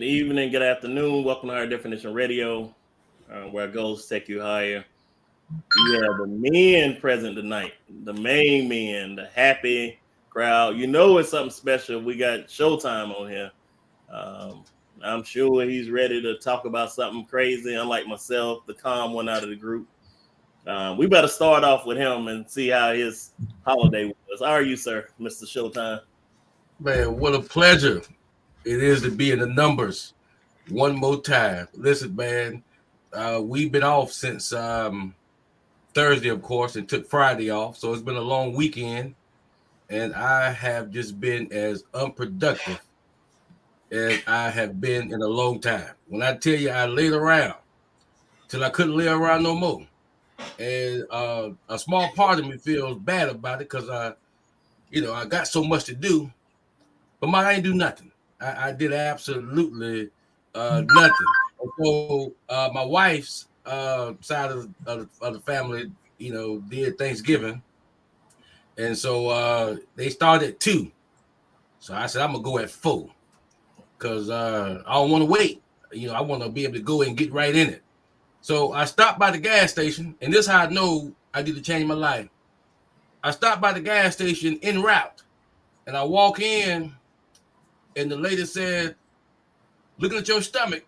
Good evening, good afternoon. Welcome to Higher Definition Radio, where goals take you higher. We have the men present tonight, the main men, the happy crowd. You know it's something special. We got Shotyme on here. Um, I'm sure he's ready to talk about something crazy, unlike myself, the calm one out of the group. We better start off with him and see how his holiday was. How are you, sir, Mr. Shotyme? Man, what a pleasure it is to be in the numbers one more time. Listen, man, we've been off since Thursday, of course, and took Friday off. So it's been a long weekend, and I have just been as unproductive as I have been in a long time. When I tell you I laid around till I couldn't lay around no more. And a small part of me feels bad about it because I got so much to do, but I ain't do nothing. I did absolutely nothing. So my wife's side of the family, did Thanksgiving, and so they started at 2. So I said I'm gonna go at 4 because I don't want to wait. I want to be able to go and get right in it. So I stopped by the gas station, and this is how I know I need to change my life. I stopped by the gas station en route, and I walk in. And the lady said, looking at your stomach,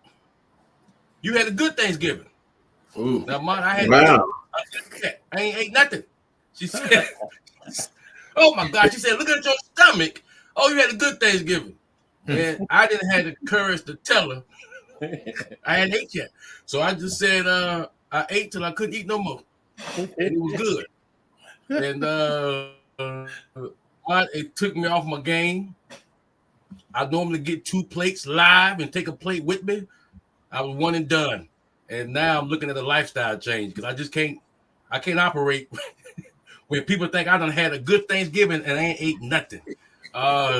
you had a good Thanksgiving. Ooh. Now, man, I had wow. I ain't ate nothing. She said, oh my God. She said, looking at your stomach, oh, you had a good Thanksgiving. And I didn't have the courage to tell her I hadn't ate yet. So I just said, I ate till I couldn't eat no more. And it was good. And it took me off my game. I normally get 2 plates live and take a plate with me. I was one and done. And now I'm looking at a lifestyle change because I can't operate when people think I done had a good Thanksgiving and I ain't ate nothing.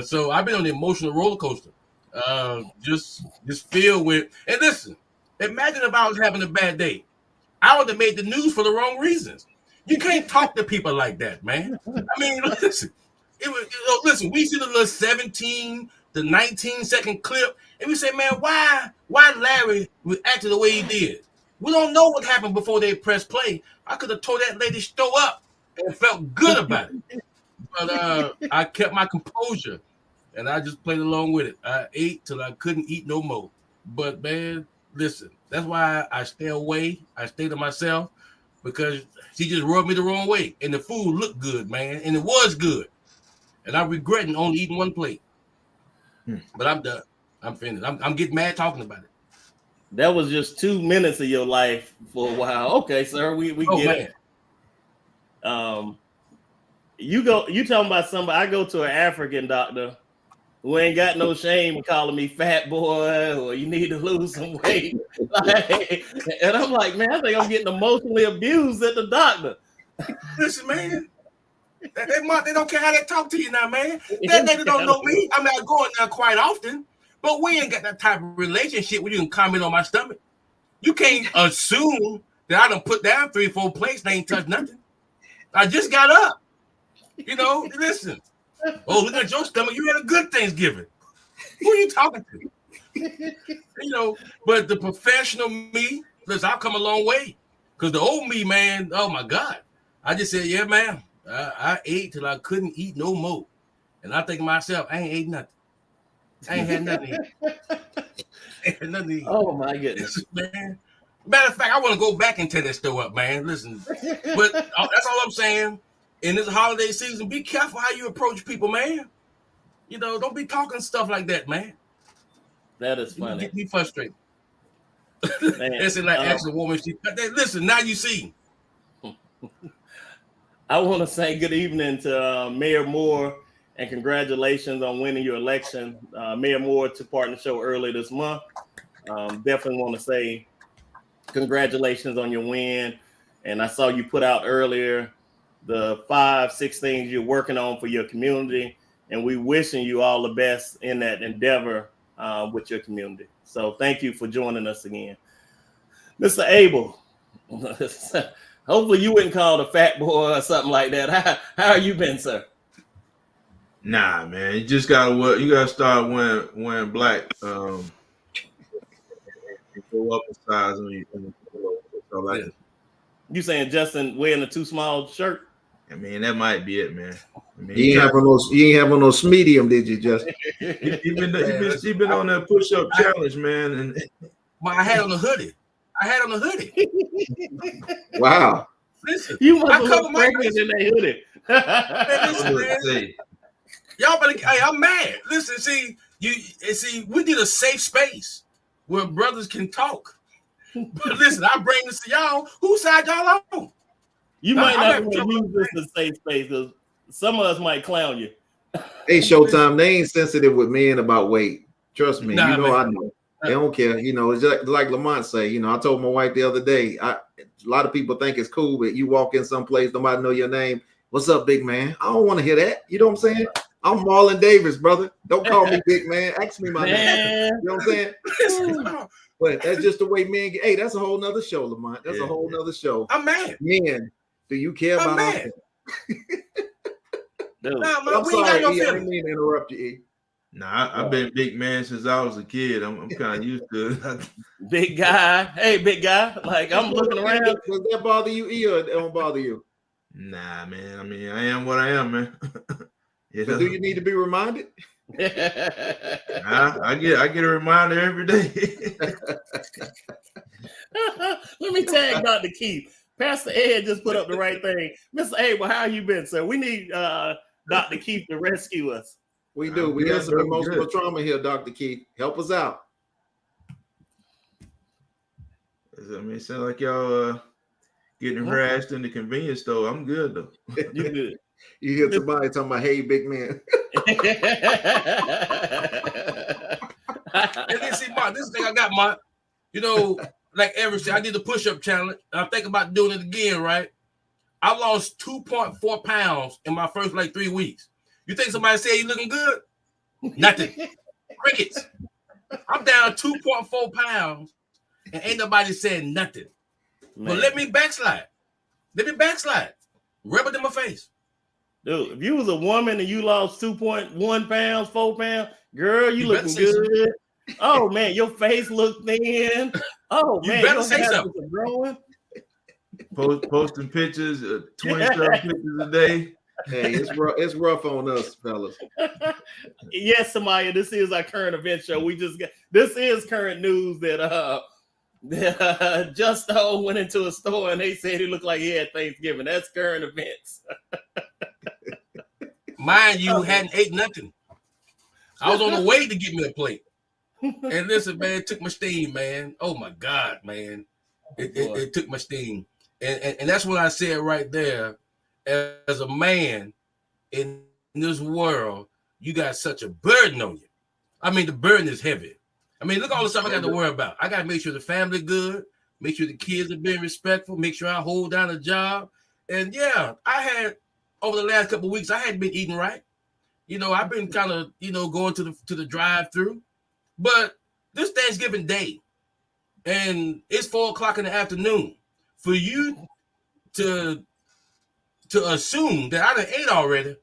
So I've been on the emotional roller coaster. Just filled with, and listen, imagine if I was having a bad day. I would have made the news for the wrong reasons. You can't talk to people like that, man. I mean, listen, we see the little 17 to 19-second clip, and we say, man, why Larry acted the way he did? We don't know what happened before they pressed play. I could have told that lady stow up and felt good about it. But I kept my composure, and I just played along with it. I ate till I couldn't eat no more. But, man, listen, that's why I stay away. I stay to myself because she just rubbed me the wrong way. And the food looked good, man, and it was good. And I'm regretting only eating 1 plate. But I'm done. I'm finished. I'm getting mad talking about it. That was just 2 minutes of your life for a while. Okay, sir, we get it. You talking about somebody? I go to an African doctor who ain't got no shame calling me fat boy or you need to lose some weight. And I'm like, man, I think I'm getting emotionally abused at the doctor. Listen, man. They don't care how they talk to you now, man. That lady don't know me. I mean, I go in there quite often, but we ain't got that type of relationship where you can comment on my stomach. You can't assume that I done put down 3 or 4 plates and ain't touched nothing. I just got up. Listen. Oh, look at your stomach. You had a good Thanksgiving. Who are you talking to? But the professional me, listen, I've come a long way. Because the old me, man, oh my God. I just said, yeah, man. I ate till I couldn't eat no more. And I think to myself, I ain't ate nothing. I ain't had nothing to eat. Oh, my goodness. Man. Matter of fact, I want to go back and tear that store up, man. Listen, but that's all I'm saying. In this holiday season, be careful how you approach people, man. Don't be talking stuff like that, man. That is funny. You get me frustrated. That's like asking a woman. Listen, now you see. I want to say good evening to Mayor Moore and congratulations on winning your election. Mayor Moore took part in the show earlier this month. Definitely want to say congratulations on your win. And I saw you put out earlier the 5-6 things you're working on for your community. And we wishing you all the best in that endeavor with your community. So thank you for joining us again. Mr. Abel, hopefully you wouldn't call a fat boy or something like that. How you been, sir? Nah, man. You just gotta start wearing black go up a size on you. So like, you saying Justin wearing a too small shirt? I mean, that might be it, man. I mean, You ain't have on those medium, did you, Justin? he been on that push-up challenge, man. And I had on a hoodie. Wow. Listen, You must I have cover looked my pregnant in that hoodie. Man, listen, man. Y'all better. Hey, I'm mad. Listen, see, we need a safe space where brothers can talk. But listen, I bring this to y'all. Whose side y'all on? You might not want to use this as a safe space because some of us might clown you. Hey, Shotyme, they ain't sensitive with men about weight. Trust me. Nah, you know, man. I know. They don't care. You know, it's just like Lamont say, you know, I told my wife the other day, a lot of people think it's cool, but you walk in someplace, nobody know your name. What's up, big man? I don't want to hear that. You know what I'm saying? I'm Marlon Davis, brother. Don't call me big man. Ask me my name. You know what I'm saying? But that's just the way men get. Hey, that's a whole nother show, Lamont. That's a whole nother show. I'm mad. Men, do you care about mad. I'm sorry, E. I didn't mean to interrupt you, E. Nah, I've been big man since I was a kid. I'm kind of used to it. Big guy. Hey, big guy. Like, I'm looking around. Does that bother you, E, or it don't bother you? Nah, man. I mean, I am what I am, man. You know? But do you need to be reminded? I get a reminder every day. Let me tag Dr. Keith. Pastor Ed just put up the right thing. Mr. Abel, how you been, sir? We need Dr. Keith to rescue us. We do. We got some emotional trauma here, Dr. Keith. Help us out. I mean, it sounds like y'all getting harassed in the convenience store. I'm good, though. You good. You hear somebody talking about, hey, big man. And then see, Mark, this thing I got, Mark, you know, like everything, I did the push-up challenge. I'm thinking about doing it again, right? I lost 2.4 pounds in my first, 3 weeks. You think somebody said you looking good? Nothing. Crickets. I'm down 2.4 pounds, and ain't nobody said nothing. Man. But let me backslide. Rub it in my face. Dude, if you was a woman and you lost 2.1 pounds, 4 pounds, girl, you looking good. Oh, man, your face look thin. Oh, man, you better say something. Growing. Posting pictures, 27 pictures a day. Hey, it's rough on us, fellas. Yes, Samaya, this is our current event show. This is current news that Jeston went into a store and they said he looked like he had Thanksgiving. That's current events. Mind you, hadn't ate nothing. I was on the way to get me a plate. And listen, man, it took my steam, man. Oh my God, man. It took my steam. And that's what I said right there. As a man in this world, you got such a burden on you. I mean, the burden is heavy. I mean, look at all the stuff I got to worry about. I got to make sure the family good, make sure the kids are being respectful, make sure I hold down a job. And yeah, I had over the last couple of weeks, I hadn't been eating right. You know, I've been kind of, going to the drive-through. But this Thanksgiving Day, and it's 4:00 in the afternoon, for you to assume that I done ate already,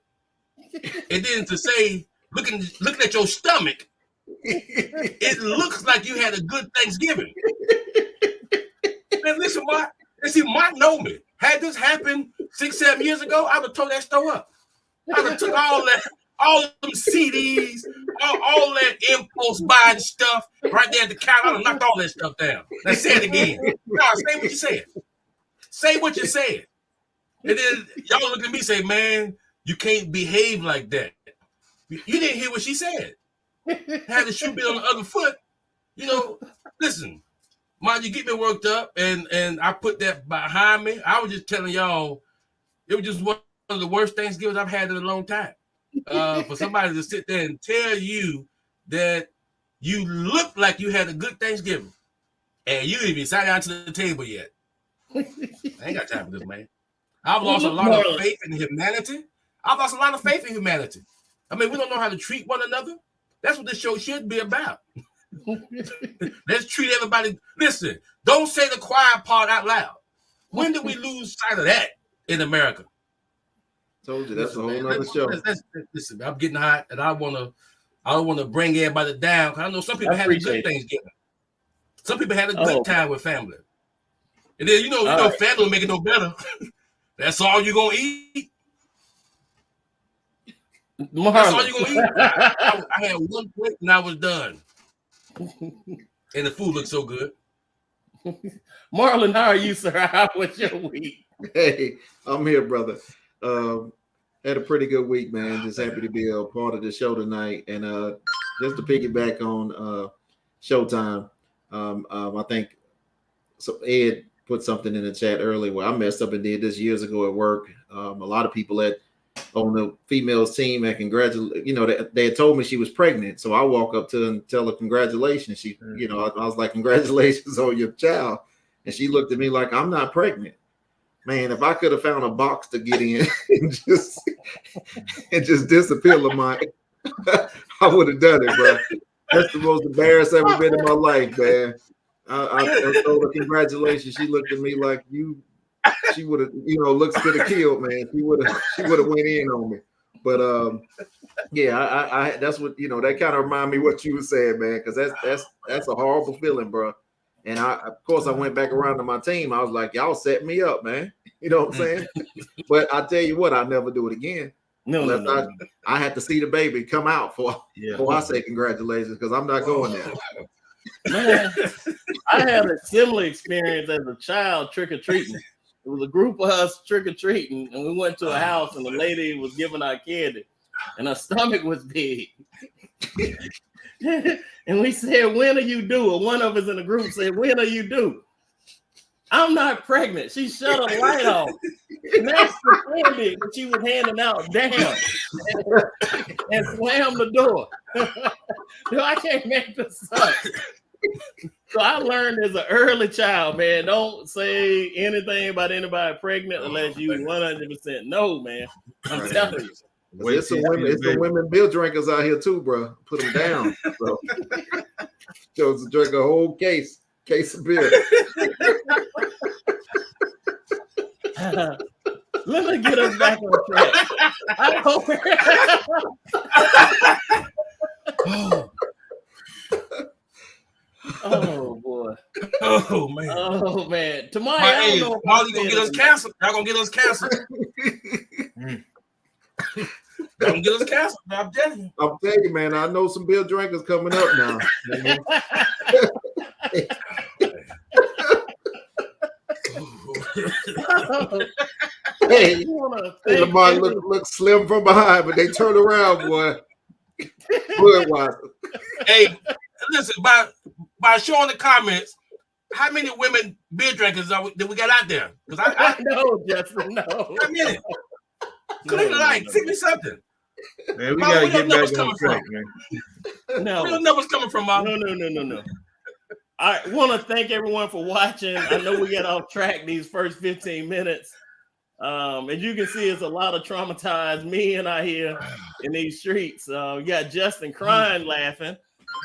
and then to say, looking at your stomach, it looks like you had a good Thanksgiving. Man, listen, Mark. And see, Mark know me. Had this happened 6-7 years ago, I would have tore that store up. I would have took all them CDs, all that impulse buying stuff right there at the counter. I would have knocked all that stuff down. Now say it again. No, say what you said. Say what you said. And then y'all look at me and say, man, you can't behave like that. You didn't hear what she said. Had the shoe been on the other foot. Listen, mind you, get me worked up, and I put that behind me. I was just telling y'all, it was just one of the worst Thanksgivings I've had in a long time. For somebody to sit there and tell you that you look like you had a good Thanksgiving, and you didn't even sat down to the table yet. I ain't got time for this, man. I've lost a lot of faith in humanity. I mean, we don't know how to treat one another. That's what this show should be about. Let's treat everybody. Listen, don't say the quiet part out loud. When did we lose sight of that in America? Told you that's a whole nother show. Listen, I'm getting hot, and I don't want to bring everybody down. I know some people have a good Thanksgiving. Some people had a good time with family. And then, family will make it no better. That's all you're going to eat. Marlon. That's all you're going to eat. I had one plate and I was done. And the food looked so good. Marlon, how are you, sir? How was your week? Hey, I'm here, brother. Had a pretty good week, man. Just happy to be a part of the show tonight. And just to piggyback on Shotyme, I think Ed put something in the chat earlier where I messed up and did this years ago at work. A lot of people on the females team and congratulate, they had told me she was pregnant. So I walk up to her and tell her congratulations. She, I was like, congratulations on your child. And she looked at me like, I'm not pregnant. Man, if I could have found a box to get in and just disappear, Lamont, I would have done it, bro. That's the most embarrassed I've ever been in my life, man. I told her congratulations. She looked at me like she would have, looks could have killed, man. She would have went in on me. But yeah, I that's what that kind of remind me what you were saying, man, because that's a horrible feeling, bro. And of course I went back around to my team. I was like, y'all set me up, man. You know what I'm saying? But I tell you what, I'll never do it again. No. I had to see the baby come out before I say congratulations, because I'm not going there. Man, I had a similar experience as a child trick-or-treating. It was a group of us trick-or-treating, and we went to a house, and the lady was giving out candy, and her stomach was big. And we said, when are you due? Or one of us in the group said, when are you due? I'm not pregnant. She shut her light off. And that's the candy that she was handing out down and slammed the door. I can't make this up. So I learned as an early child, man, don't say anything about anybody pregnant unless you 100% know, man. I'm telling you. It's some women beer drinkers out here too, bro. Put them down. So chose to drink a whole case of beer. Let me get us back on track. I hope. Oh boy. Oh man. Oh man. Tomorrow, Molly gonna get us canceled. Y'all gonna get us canceled. Don't get us canceled. I'm telling you, man. I know some beer drinkers coming up now. Hey, Lamar look slim from behind, but they turn around, boy. Hey, listen, by showing the comments, how many women beer drinkers did we got out there? Because I know, Justin, no. How many? Send me something. Man, we gotta get back on track, man. No. Where the numbers coming from, Mom? No. I want to thank everyone for watching. I know we got off track these first 15 minutes. As you can see, it's a lot of traumatized men out here in these streets. We got Justin crying, laughing,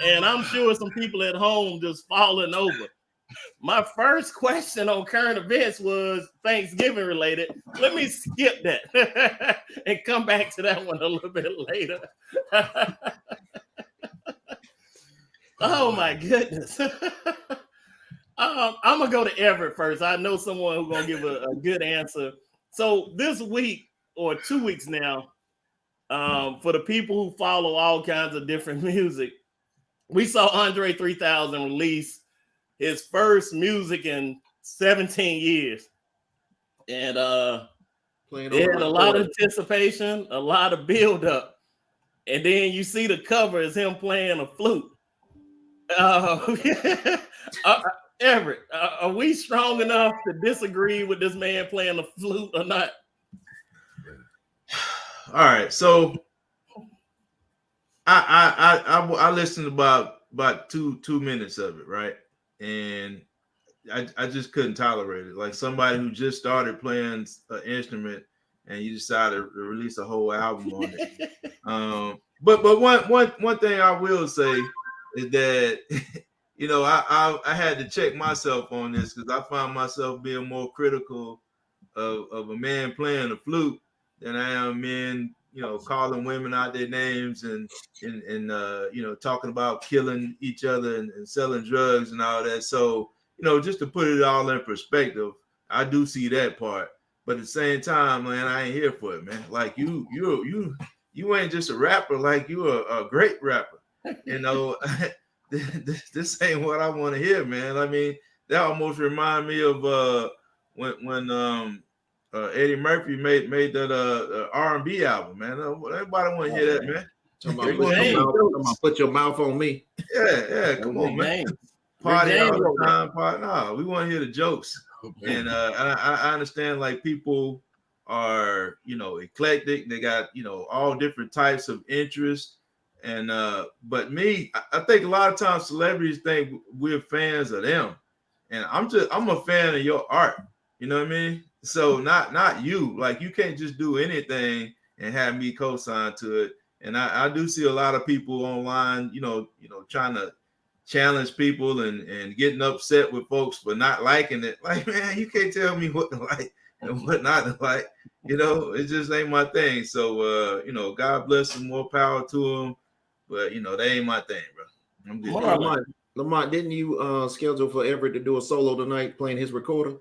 and I'm sure some people at home just falling over. My first question on current events was Thanksgiving related. Let me skip that and come back to that one a little bit later. Oh my goodness. I'm gonna go to Everett first. I know someone who's gonna give a good answer. So this week or 2 weeks now, for the people who follow all kinds of different music, we saw Andre 3000 release his first music in 17 years. And it had a lot of anticipation, a lot of build-up. And then you see the cover is him playing a flute. Everett, are we strong enough to disagree with this man playing the flute or not? All right, so I listened about 2 minutes of it, right? And I just couldn't tolerate it. Like somebody who just started playing an instrument and you decided to release a whole album on it. But one thing I will say is that I had to check myself on this because I found myself being more critical of a man playing the flute than I am men, calling women out their names and talking about killing each other and selling drugs and all that. So, just to put it all in perspective, I do see that part. But at the same time, man, I ain't here for it, man. Like you ain't just a rapper, like you a great rapper. This ain't what I want to hear, man. I mean, that almost remind me of when Eddie Murphy made that R&B album, man. Everybody want to hear that, man. Put your mouth on me. Yeah, come on, man. Party all the time, party. No, we want to hear the jokes. And I understand, like, people are, eclectic. They got, all different types of interests. And but me, I think a lot of times celebrities think we're fans of them. And I'm a fan of your art. You know what I mean? So not you. Like, you can't just do anything and have me co-sign to it. And I do see a lot of people online, trying to challenge people and getting upset with folks for not liking it. Like, man, you can't tell me what to like and what not to like. It just ain't my thing. So God bless them, more power to them. But that ain't my thing, bro. I'm good. Lamont, didn't you schedule for Everett to do a solo tonight playing his recorder?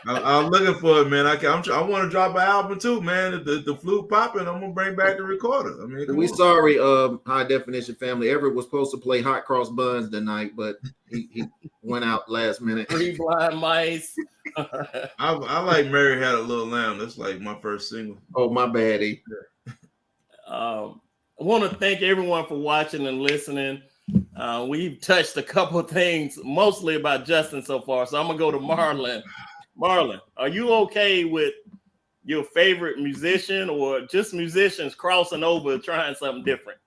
I'm looking for it, man. I want to drop an album too, man. If the flute popping, I'm gonna bring back the recorder. I mean, sorry, High Definition family. Everett was supposed to play Hot Cross Buns tonight, but he went out last minute. 3 Blind Mice. I like Mary Had a Little Lamb. That's like my first single. Oh, my baddie. I want to thank everyone for watching and listening. We've touched a couple of things, mostly about Jeston so far. So I'm gonna go to Marlon. Marlon, are you okay with your favorite musician or just musicians crossing over, trying something different?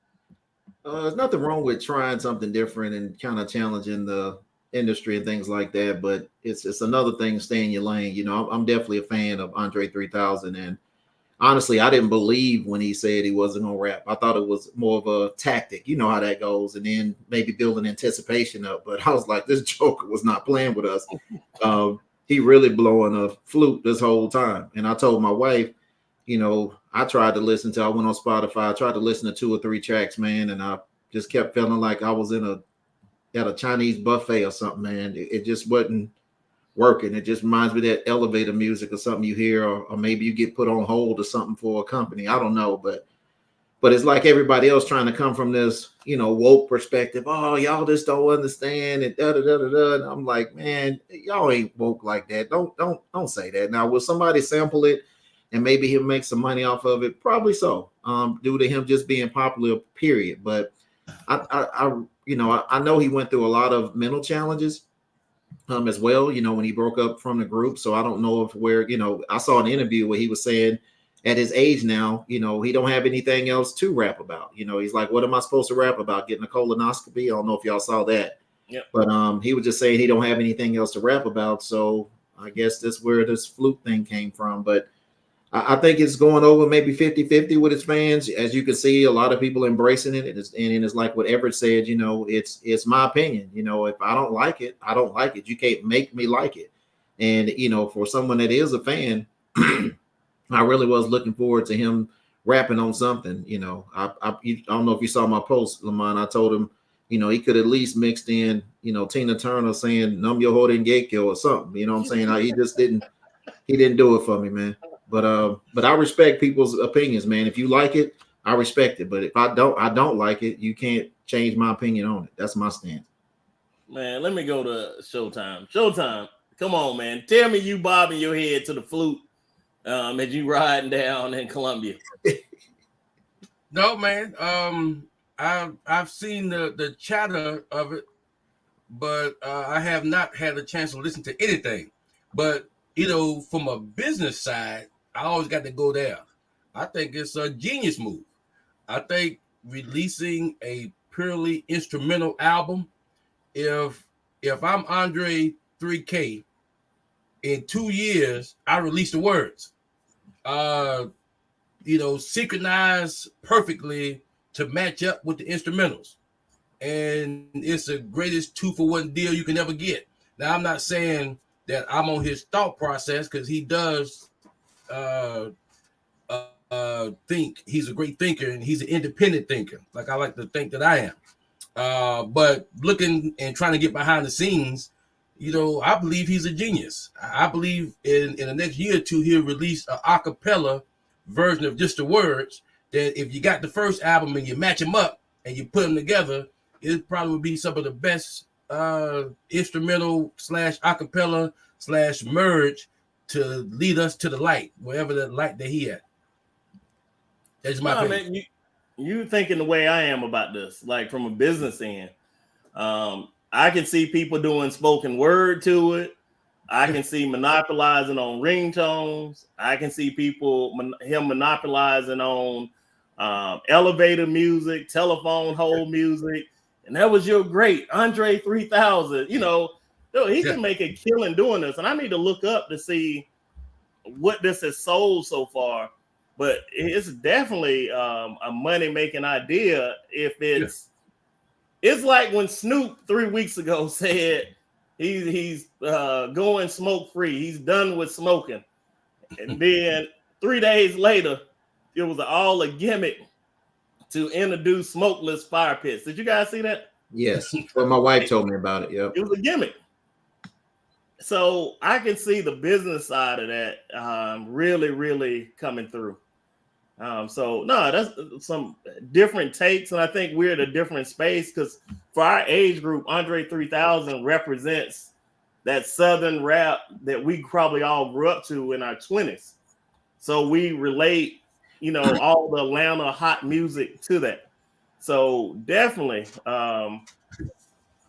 There's nothing wrong with trying something different and kind of challenging the industry and things like that. But it's another thing, stay in your lane. I'm definitely a fan of Andre 3000, and honestly, I didn't believe when he said he wasn't gonna rap. I thought it was more of a tactic. You know how that goes, and then maybe building anticipation up. But I was like, this joker was not playing with us. He really blowing a flute this whole time. And I told my wife, I tried to listen to, I went on Spotify, I tried to listen to 2 or 3 tracks, man, and I just kept feeling like I was at a Chinese buffet or something, man. It just wasn't working. It just reminds me of that elevator music or something you hear, or maybe you get put on hold or something for a company. I don't know, but it's like everybody else trying to come from this, woke perspective. Oh, y'all just don't understand and da da da da da. And I'm like, man, y'all ain't woke like that. Don't say that. Now, will somebody sample it and maybe he'll make some money off of it? Probably so. Due to him just being popular, period. But I know he went through a lot of mental challenges as well, when he broke up from the group. So I don't know I saw an interview where he was saying at his age now, he don't have anything else to rap about. He's like, what am I supposed to rap about? Getting a colonoscopy? I don't know if y'all saw that. Yep. But he was just saying he don't have anything else to rap about. So I guess that's where this flute thing came from. But I think it's going over maybe 50-50 with his fans. As you can see, a lot of people embracing it. And it's like what Everett said, it's my opinion. If I don't like it, I don't like it. You can't make me like it. And, for someone that is a fan, I really was looking forward to him rapping on something. I don't know if you saw my post, Lamont. I told him, he could at least mixed in, Tina Turner saying "Num Yo Ho Dengekyo" or something. You know what I'm saying? He just didn't do it for me, man. But I respect people's opinions, man. If you like it, I respect it. But if I don't like it. You can't change my opinion on it. That's my stance. Man, let me go to Shotyme. Shotyme, come on, man. Tell me you bobbing your head to the flute as you riding down in Columbia. No, man. I've seen the chatter of it, but I have not had a chance to listen to anything. But from a business side, I always got to go there. I think it's a genius move. I think releasing a purely instrumental album, if I'm Andre 3K, in 2 years, I release the words. Synchronized perfectly to match up with the instrumentals. And it's the greatest 2-for-1 deal you can ever get. Now, I'm not saying that I'm on his thought process, because he does a think he's a great thinker and he's an independent thinker, like I like to think that I am. But looking and trying to get behind the scenes, I believe he's a genius. I believe in the next year or two he'll release an a cappella version of just the words. That if you got the first album and you match them up and you put them together, it probably would be some of the best instrumental / a cappella / merge to lead us to the light, wherever the light that he at. That's my opinion. Man, you thinking the way I am about this, like from a business end. I can see people doing spoken word to it. I can see monopolizing on ringtones. I can see him monopolizing on elevator music, telephone hold music. And that was your great Andre 3000. He can make a killing doing this. And I need to look up to see what this has sold so far. But it's definitely a money-making idea if it's like when Snoop 3 weeks ago said he's going smoke-free. He's done with smoking. And then 3 days later, it was all a gimmick to introduce smokeless fire pits. Did you guys see that? Yes. Well, my wife told me about it. Yep. It was a gimmick. So I can see the business side of that really, really coming through. That's some different takes, and I think we're at a different space because for our age group, Andre 3000 represents that Southern rap that we probably all grew up to in our 20s. So we relate, all the Atlanta hot music to that. So definitely,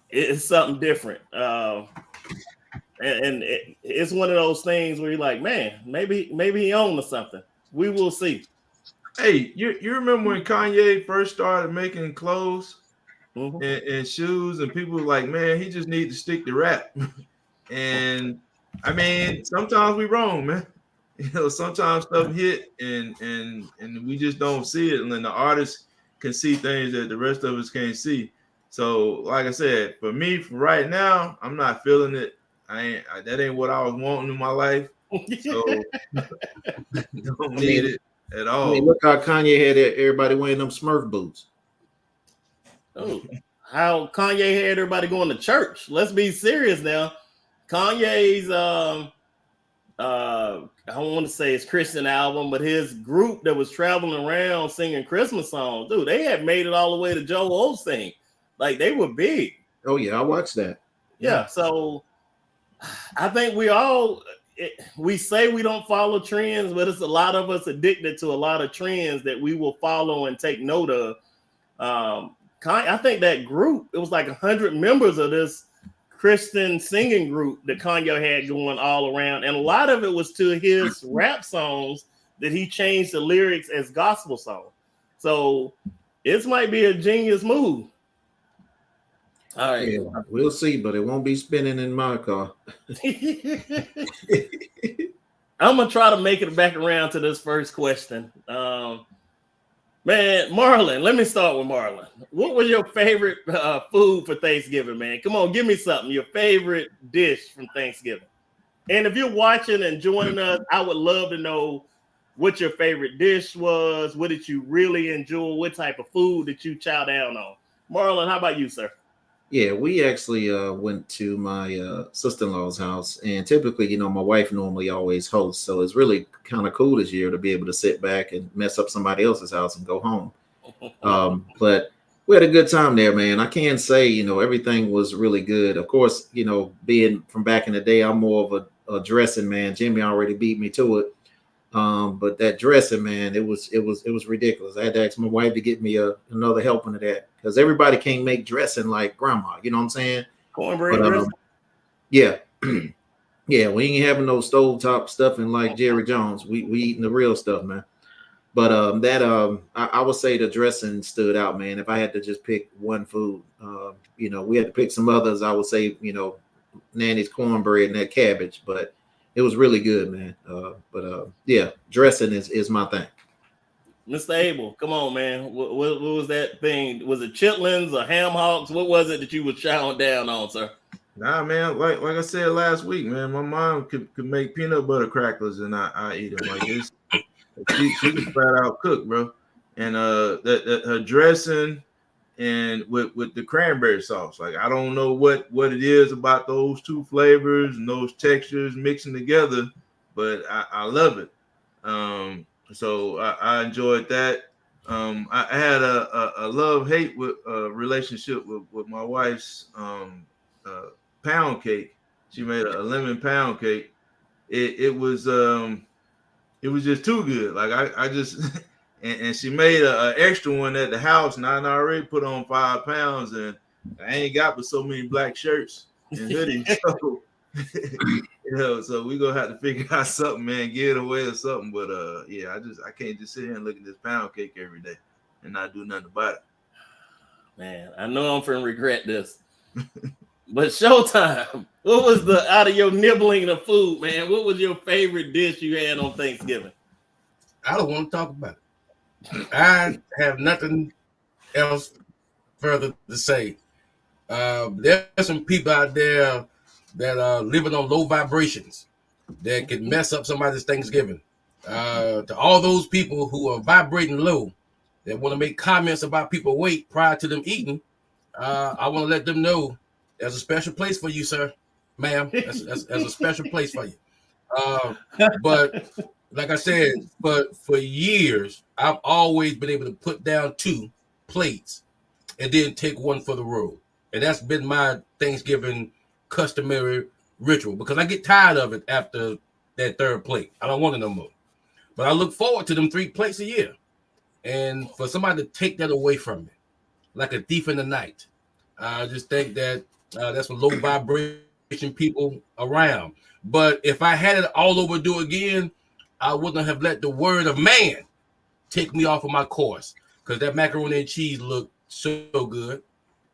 it's something different. And it's one of those things where you're like, man, maybe he owns something. We will see. Hey, you remember when Kanye first started making clothes and shoes, and people were like, man, he just needs to stick to rap. And I mean, sometimes we wrong, man. Sometimes stuff hit and we just don't see it, and then the artist can see things that the rest of us can't see. So, like I said, for me, for right now, I'm not feeling it. That ain't what I was wanting in my life. So don't need it at all. I mean, look how Kanye had everybody wearing them Smurf boots. Oh, how Kanye had everybody going to church. Let's be serious now. Kanye's I don't want to say his Christian album, but his group that was traveling around singing Christmas songs, dude, they had made it all the way to Joel Osteen. Like, they were big. Oh yeah, I watched that. Yeah, so I think we say we don't follow trends, but it's a lot of us addicted to a lot of trends that we will follow and take note of. I think that group, it was like 100 members of this Christian singing group that Kanye had going all around, and a lot of it was to his rap songs that he changed the lyrics as gospel songs. So this might be a genius move. All right, yeah, we'll see, but it won't be spinning in my car. I'm gonna try to make it back around to this first question. Man, Marlon, let me start with Marlon. What was your favorite food for Thanksgiving, man? Come on, give me something. Your favorite dish from Thanksgiving. And if you're watching and joining us, I would love to know what your favorite dish was. What did you really enjoy? What type of food did you chow down on? Marlon, how about you, sir? Yeah, we actually went to my sister-in-law's house, and typically, my wife normally always hosts, so it's really kind of cool this year to be able to sit back and mess up somebody else's house and go home. But we had a good time there, man. I can say, everything was really good. Of course, being from back in the day, I'm more of a dressing man. Jimmy already beat me to it. But that dressing, man, it was ridiculous. I had to ask my wife to get me another helping of that because everybody can't make dressing like grandma. You know what I'm saying? Cornbread dressing. Yeah, yeah. We ain't having no stovetop stuffing like Jerry Jones. We eating the real stuff, man. But I would say the dressing stood out, man. If I had to just pick one food, we had to pick some others. I would say, Nanny's cornbread and that cabbage, but it was really good, man. Yeah, dressing is my thing. Mr. Abel, come on, man. What was that thing? Was it chitlins or ham hocks? What was it that you were chowing down on, sir? Nah, man. Like I said last week, man. My mom could make peanut butter crackers and I eat them. Like She can flat out cook, bro. And that her dressing and with the cranberry sauce, like I don't know what it is about those two flavors and those textures mixing together, but I love it. So I enjoyed that. I had a love-hate relationship with my wife's pound cake. She made a lemon pound cake. It was just too good. Like I just and she made an extra one at the house, and I already put on 5 pounds, and I ain't got but so many black shirts and hoodies. So so we gonna have to figure out something, man, get it away or something. But yeah, I can't just sit here and look at this pound cake every day and not do nothing about it. Man, I know I'm finna regret this. But Shotyme, what was out of your nibbling of food, man? What was your favorite dish you had on Thanksgiving? I don't want to talk about it. I have nothing else further to say. There's some people out there that are living on low vibrations that can mess up somebody's Thanksgiving. To all those people who are vibrating low, that want to make comments about people's weight prior to them eating, I want to let them know there's a special place for you, sir, ma'am. There's a special place for you. But like I said, but for years, I've always been able to put down 2 plates and then take one for the road. And that's been my Thanksgiving customary ritual because I get tired of it after that 3rd plate. I don't want it no more. But I look forward to them 3 plates a year. And for somebody to take that away from me, like a thief in the night, I just think that that's some low vibration people around. But if I had it all over do again, I wouldn't have let the word of man take me off of my course because that macaroni and cheese looked so good.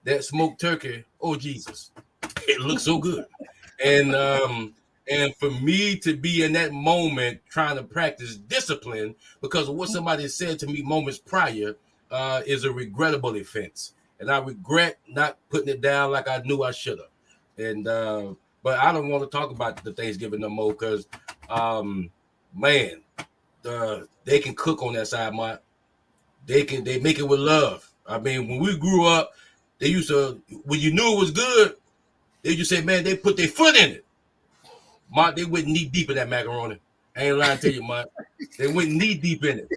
That smoked turkey, oh Jesus, it looks so good. And for me to be in that moment trying to practice discipline because of what somebody said to me moments prior is a regrettable offense. And I regret not putting it down like I knew I should have. And but I don't want to talk about the Thanksgiving no more because man, they can cook on that side, Mike. They make it with love. I mean, when we grew up, they used to, when you knew it was good, they just say, man, they put their foot in it. Mark, they went knee deep in that macaroni. I ain't lying to you, Mark. They went knee deep in it.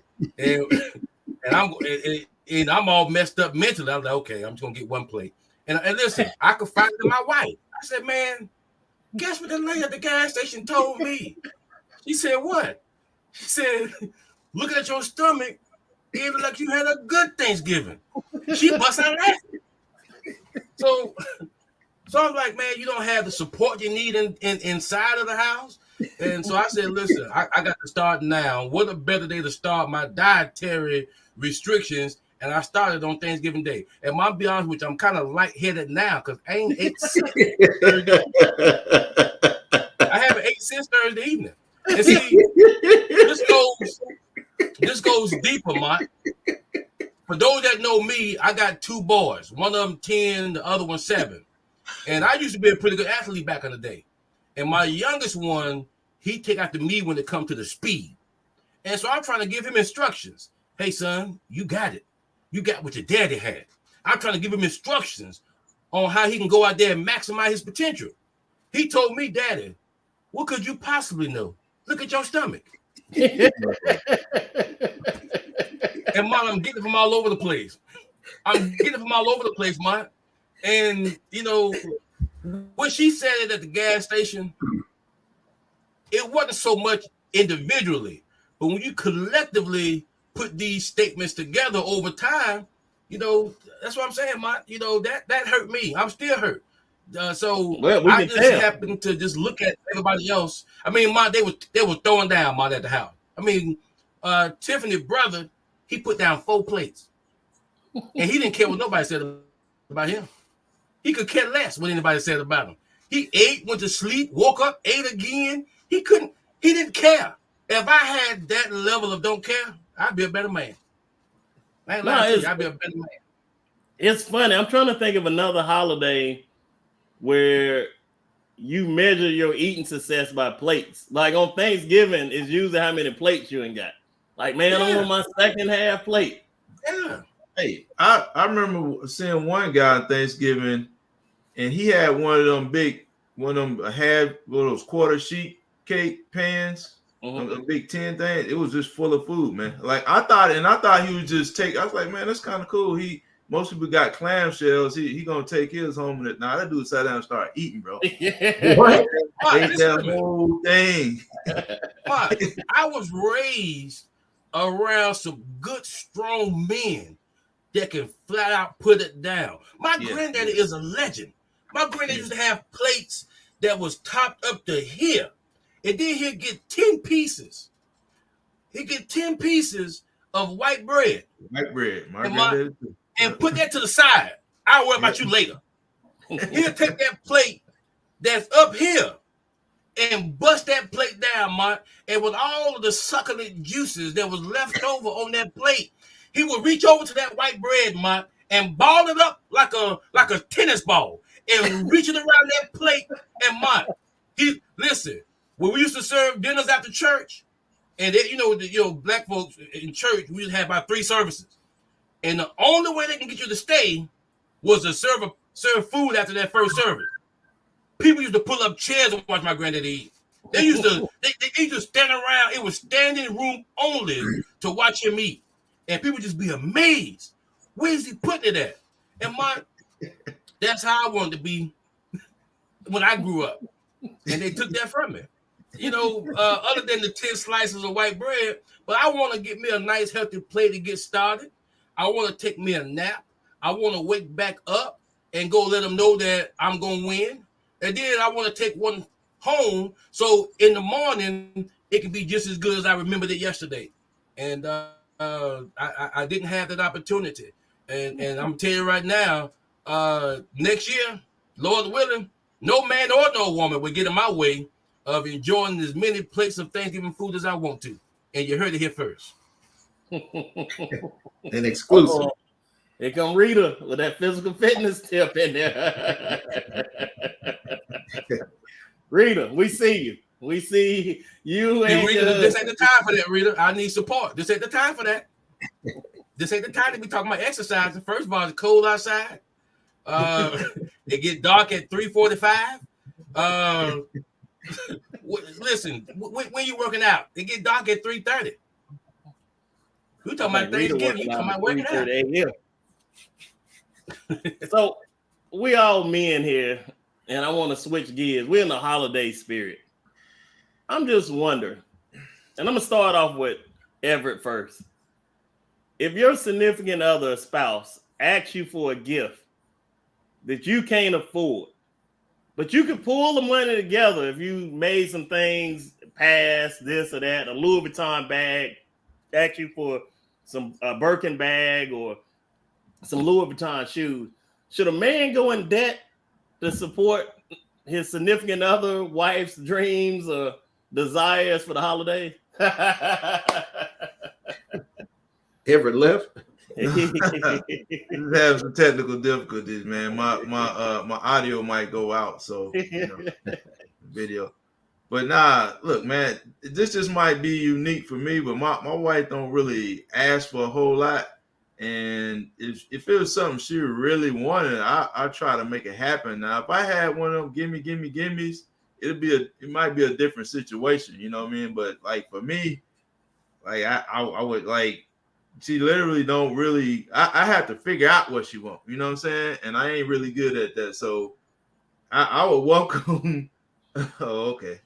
And I'm all messed up mentally. I was like, okay, I'm just gonna get 1 plate. And listen, I confided in my wife. I said, man, guess what the lady at the gas station told me? She said, what? She said, looking at your stomach, it looked like you had a good Thanksgiving. She bust out laughing. So I'm like, man, you don't have the support you need inside of the house. And so I said, listen, I got to start now. What a better day to start my dietary restrictions. And I started on Thanksgiving Day. And I'll be honest with you, I'm kind of lightheaded now because I ain't ate since Thursday. I haven't ate since Thursday evening. And see, this goes deeper, Mike. For those that know me, I got 2 boys. One of them 10, the other one 7. And I used to be a pretty good athlete back in the day. And my youngest one, he take after me when it comes to the speed. And so I'm trying to give him instructions. Hey, son, you got it. You got what your daddy had. I'm trying to give him instructions on how he can go out there and maximize his potential. He told me, Daddy, what could you possibly know? Look at your stomach. And Mom, I'm getting it from all over the place. Mom. And, you know, when she said it at the gas station, it wasn't so much individually, but when you collectively put these statements together over time, you know, that's what I'm saying, Mike. You know, that hurt me. I'm still hurt. So I just happened to just look at everybody else. I mean, Mike, they were throwing down Mike at the house. I mean, Tiffany's brother, he put down 4 plates, and he didn't care what nobody said about him. He could care less what anybody said about him. He ate, went to sleep, woke up, ate again. He didn't care. If I had that level of don't care, I'd be a better man. I ain't lying to you, I'd be a better man. It's funny. I'm trying to think of another holiday where you measure your eating success by plates. Like on Thanksgiving, it's usually how many plates you ain't got. Like, man, I'm on my second half plate. Yeah. Hey, I remember seeing one guy on Thanksgiving, and he had one of them one of those quarter sheet cake pans, a big tin thing. It was just full of food, man. Like I thought he would just take. I was like, man, that's kind of cool. Most people got clamshells. He gonna take his home. And that dude sat down and started eating, bro. What? Ate that whole thing. I was raised around some good, strong men that can flat out put it down. My granddaddy is a legend. My granddaddy used to have plates that was topped up to here. And then he'd get 10 pieces. He'd get 10 pieces of white bread. White bread. And put that to the side. I'll worry about you later. He'll take that plate that's up here and bust that plate down, man. And with all of the succulent juices that was left over on that plate, he would reach over to that white bread, man, and ball it up like a tennis ball and reach it around that plate. And man, listen, when we used to serve dinners after church, and they, black folks in church, we used to have about 3 services. And the only way they can get you to stay was to serve food after that first service. People used to pull up chairs and watch my granddaddy eat. They used to stand around. It was standing room only to watch him eat. And people just be amazed. Where is he putting it at? And that's how I wanted to be when I grew up. And they took that from me. Other than the 10 slices of white bread, but I want to get me a nice healthy plate to get started. I want to take me a nap. I want to wake back up and go let them know that I'm going to win. And then I want to take one home so in the morning it can be just as good as I remembered it yesterday. And I didn't have that opportunity. And I'm telling you right now, next year, Lord willing, no man or no woman will get in my way of enjoying as many plates of Thanksgiving food as I want to. And you heard it here first. An exclusive. Here come Rita with that physical fitness tip in there. Rita, we see you. We see you. And Rita, this ain't the time for that, Rita. I need support. This ain't the time for that. This ain't the time to be talking about exercising. First of all, it's cold outside. It get dark at 3:45. Listen, when you working out, it get dark at 3:30. We talking about Thanksgiving. You talking about working out. So we all men here, and I want to switch gears. We're in the holiday spirit. I'm just wondering, and I'm gonna start off with Everett first. If your significant other or spouse asks you for a gift that you can't afford, but you could pull the money together if you made some things past this or that, a Louis Vuitton bag, ask you for some Birkin bag or some Louis Vuitton shoes. Should a man go in debt to support his significant other, wife's dreams or desires for the holidays? Everett left. Have some technical difficulties, man. My audio might go out, so video. But look, man, this just might be unique for me, but my wife don't really ask for a whole lot. And if it was something she really wanted, I try to make it happen. Now, if I had one of them gimmes, it might be a different situation, you know what I mean? But like for me, like I would like, she literally don't really, I have to figure out what she wants, you know what I'm saying? And I ain't really good at that. So I would welcome. Oh, okay.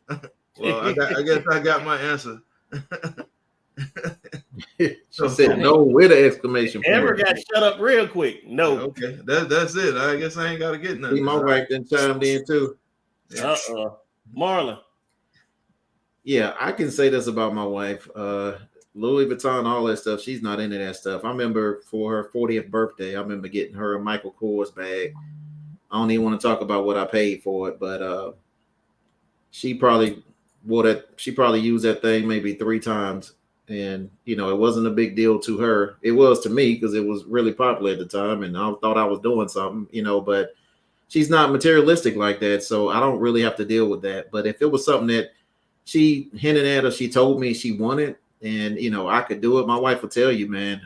Well, I guess I got my answer. She said no with an exclamation point. Ever got shut up real quick. No. Okay, that's it. I guess I ain't got to get nothing. My wife then chimed in too. Marlon. Yeah, I can say this about my wife. Louis Vuitton, all that stuff, she's not into that stuff. I remember for her 40th birthday, I remember getting her a Michael Kors bag. I don't even want to talk about what I paid for it, but she probably used that thing maybe 3 times. And, it wasn't a big deal to her. It was to me because it was really popular at the time. And I thought I was doing something, but she's not materialistic like that. So I don't really have to deal with that. But if it was something that she hinted at or she told me she wanted, and I could do it. My wife will tell you, man,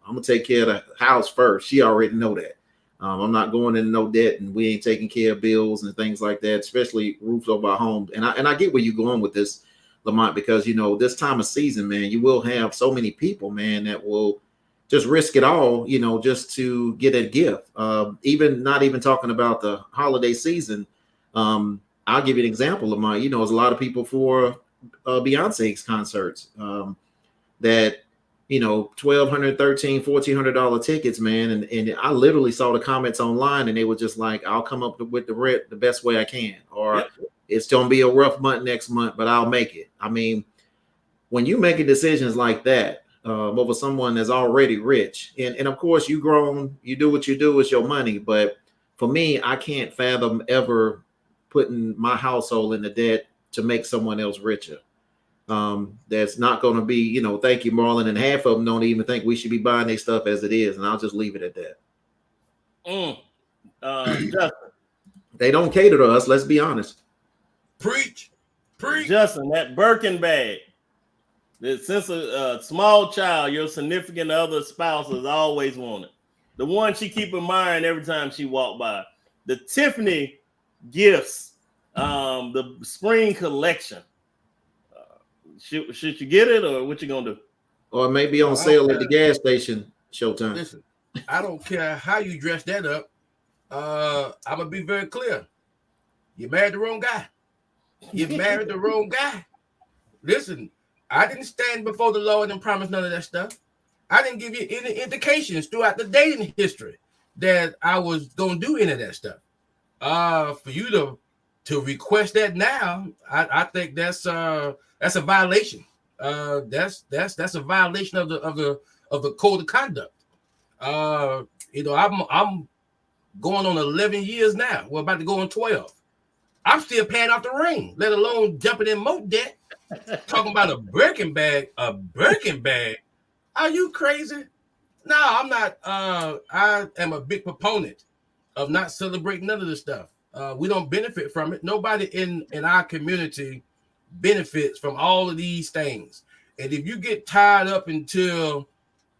I'm gonna take care of the house first. She already know that. I'm not going into no debt, and we ain't taking care of bills and things like that, especially roofs over our home. And I get where you're going with this, Lamont, because this time of season, man, you will have so many people, man, that will just risk it all, just to get a gift. Even not even talking about the holiday season. I'll give you an example of mine. There's a lot of people for Beyonce's concerts that $1,200, $1,300, $1,400 tickets, man. And I literally saw the comments online, and they were just like, I'll come up with the best way I can, or it's gonna be a rough month next month, but I'll make it. I mean, when you making decisions like that over someone that's already rich, and of course you grown, you do what you do with your money, but for me, I can't fathom ever putting my household into debt to make someone else richer. That's not going to be, thank you, Marlon. And half of them don't even think we should be buying their stuff as it is. And I'll just leave it at that. Justin. They don't cater to us. Let's be honest. Preach. Justin, that Birkin bag, that since a small child, your significant other spouse has always wanted. The one she keep in mind every time she walk by. The Tiffany gifts, the spring collection. Should you get it, or what you gonna do? Or it may be on sale at the gas station. Showtime. Listen, I don't care how you dress that up. I'm gonna be very clear. You married the wrong guy. You married the wrong guy. Listen, I didn't stand before the Lord and promise none of that stuff. I didn't give you any indications throughout the dating history that I was gonna do any of that stuff. For you to request that now, I think that's a violation. That's a violation of the code of conduct. I'm going on 11 years now. We're about to go on 12. I'm still paying off the ring, let alone jumping in more debt. Talking about a Birkin bag. Are you crazy? No, I'm not. I am a big proponent of not celebrating none of this stuff. We don't benefit from it. Nobody in our community benefits from all of these things. And if you get tied up until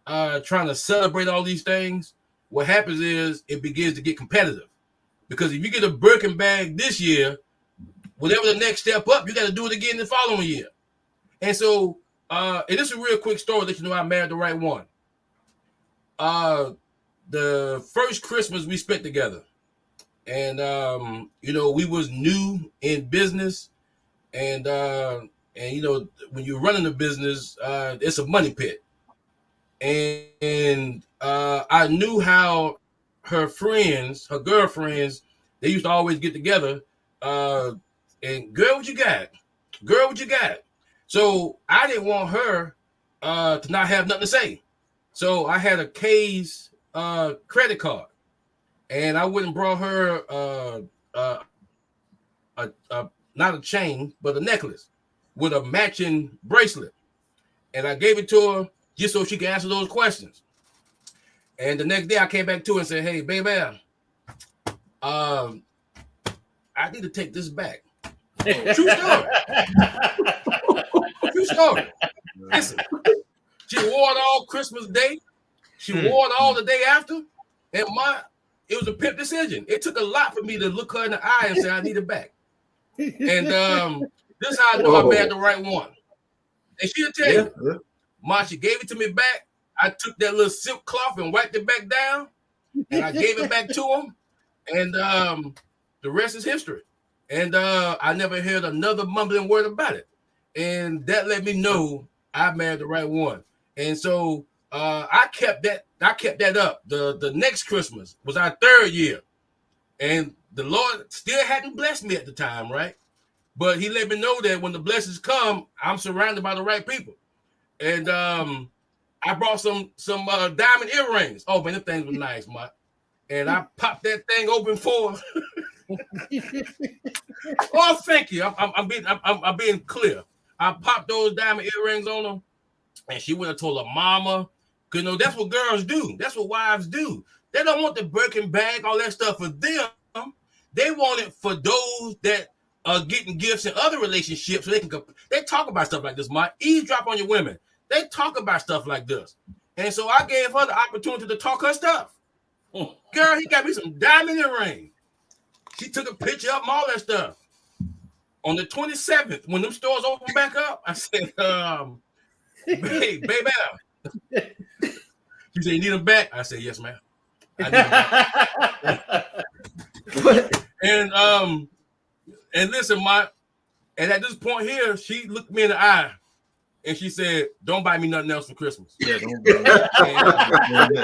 trying to celebrate all these things, what happens is it begins to get competitive. Because if you get a Birkin bag this year, whatever the next step up, you got to do it again the following year. And so, and this is a real quick story that I married the right one. The first Christmas we spent together, and we was new in business, and when you're running a business, it's a money pit, and I knew how her girlfriends, they used to always get together, and girl, what you got? So I didn't want her to not have nothing to say. So I had a K's credit card, and I went and brought her not a chain, but a necklace with a matching bracelet. And I gave it to her just so she could answer those questions. And the next day I came back to her and said, hey, baby, I need to take this back. True story. True story. Listen, she wore it all Christmas Day. She wore it all the day after. And it was a pimp decision. It took a lot for me to look her in the eye and say, I need it back. And this is how I know I married the right one. And she'll tell you, Ma, she gave it to me back. I took that little silk cloth and wiped it back down, and I gave it back to him. And the rest is history. And I never heard another mumbling word about it. And that let me know I married the right one. And so I kept that up. The next Christmas was our third year. And the Lord still hadn't blessed me at the time, right? But he let me know that when the blessings come, I'm surrounded by the right people. And I brought some diamond earrings. Oh, man, them things were nice, man. And I popped that thing open for her. Oh, thank you. I'm being clear. I popped those diamond earrings on her, and she went and told her mama. Because that's what girls do. That's what wives do. They don't want the Birkin bag, all that stuff for them. They want it for those that are getting gifts in other relationships. So they talk about stuff like this, Mike. Eavesdrop on your women. They talk about stuff like this. And so I gave her the opportunity to talk her stuff. Girl, he got me some diamond ring. She took a picture of all that stuff. On the 27th, when them stores open back up, I said, baby. She said, you need them back? I said, yes, ma'am. I need them back. And listen, and at this point here, she looked me in the eye and she said, don't buy me nothing else for Christmas. Yeah, don't buy me.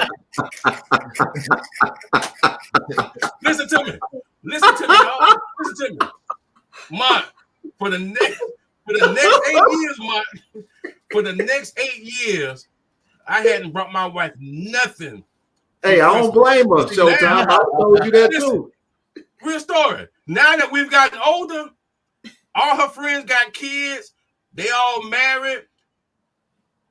Listen to me. Listen to me, y'all. Listen to me. Ma, for the next 8 years, for the next 8 years, I hadn't brought my wife nothing. Hey, I don't blame her, Shotyme. I told you that too. Real story. Now that we've gotten older, all her friends got kids, they all married.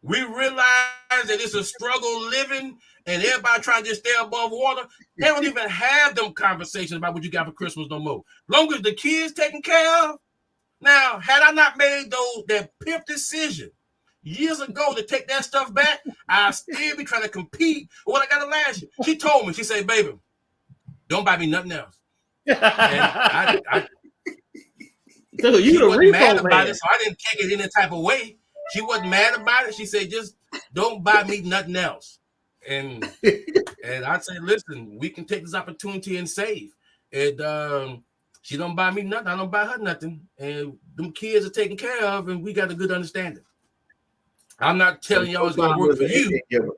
We realize that it's a struggle living and everybody trying to stay above water. They don't even have them conversations about what you got for Christmas no more. Long as the kids taken care of. Now, had I not made that pimp decision years ago to take that stuff back, I'd still be trying to compete with what I got last year. She told me, she said, baby, don't buy me nothing else. And Dude, she wasn't mad about it, so I didn't take it any type of way. She wasn't mad about it. She said, just don't buy me nothing else. And I'd say, listen, we can take this opportunity and save. And she don't buy me nothing. I don't buy her nothing. And them kids are taken care of, and we got a good understanding. I'm not telling y'all it's going to work for you.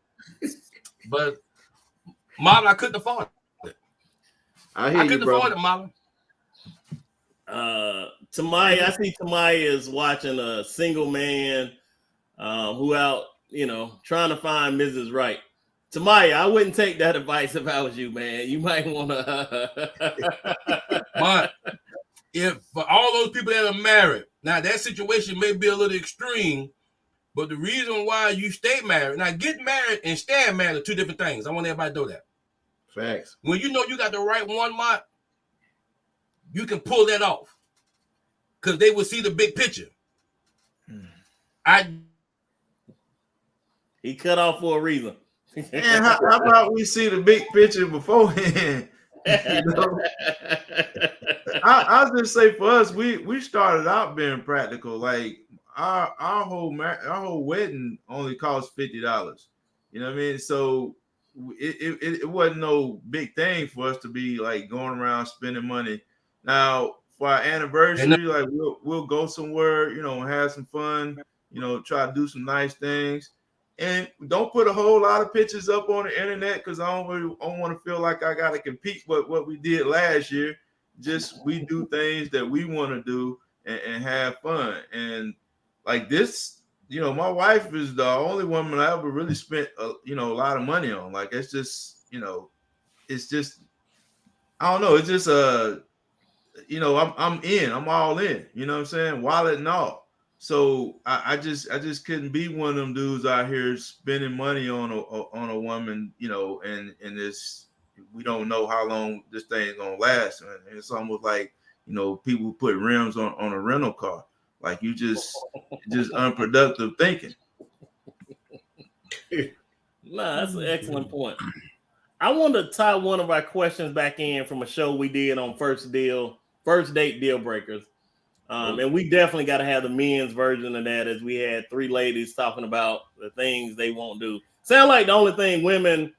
But, Mom, I couldn't afford it. I couldn't afford it, Mom. Tamaya, I see Tamaya is watching a single man who out, trying to find Mrs. Right. Tamaya, I wouldn't take that advice if I was you, man. You might want to. But if for all those people that are married, now that situation may be a little extreme, but the reason why you stay married, now getting married and staying married are two different things. I want everybody to know that. Facts. When you know you got the right one, Mark, you can pull that off because they will see the big picture. He cut off for a reason. And how about we see the big picture beforehand? I'll just say for us, we started out being practical. Like our whole wedding only cost $50. You know what I mean? So it wasn't no big thing for us to be like going around spending money. Now for our anniversary, like we'll go somewhere, have some fun, try to do some nice things. And don't put a whole lot of pictures up on the internet because I don't want to feel like I got to compete with what we did last year. Just we do things that we want to do and have fun. And like this, my wife is the only woman I ever really spent, a lot of money on. Like it's just, it's just, I don't know. It's just I'm all in. You know what I'm saying? Wallet and all. So I just couldn't be one of them dudes out here spending money on a woman, and this we don't know how long this thing is gonna last. And it's almost like people put rims on a rental car. Like you just unproductive thinking. Nah, that's an excellent point. I want to tie one of our questions back in from a show we did on first date deal breakers. And we definitely got to have the men's version of that, as we had 3 ladies talking about the things they won't do. Sound like the only thing women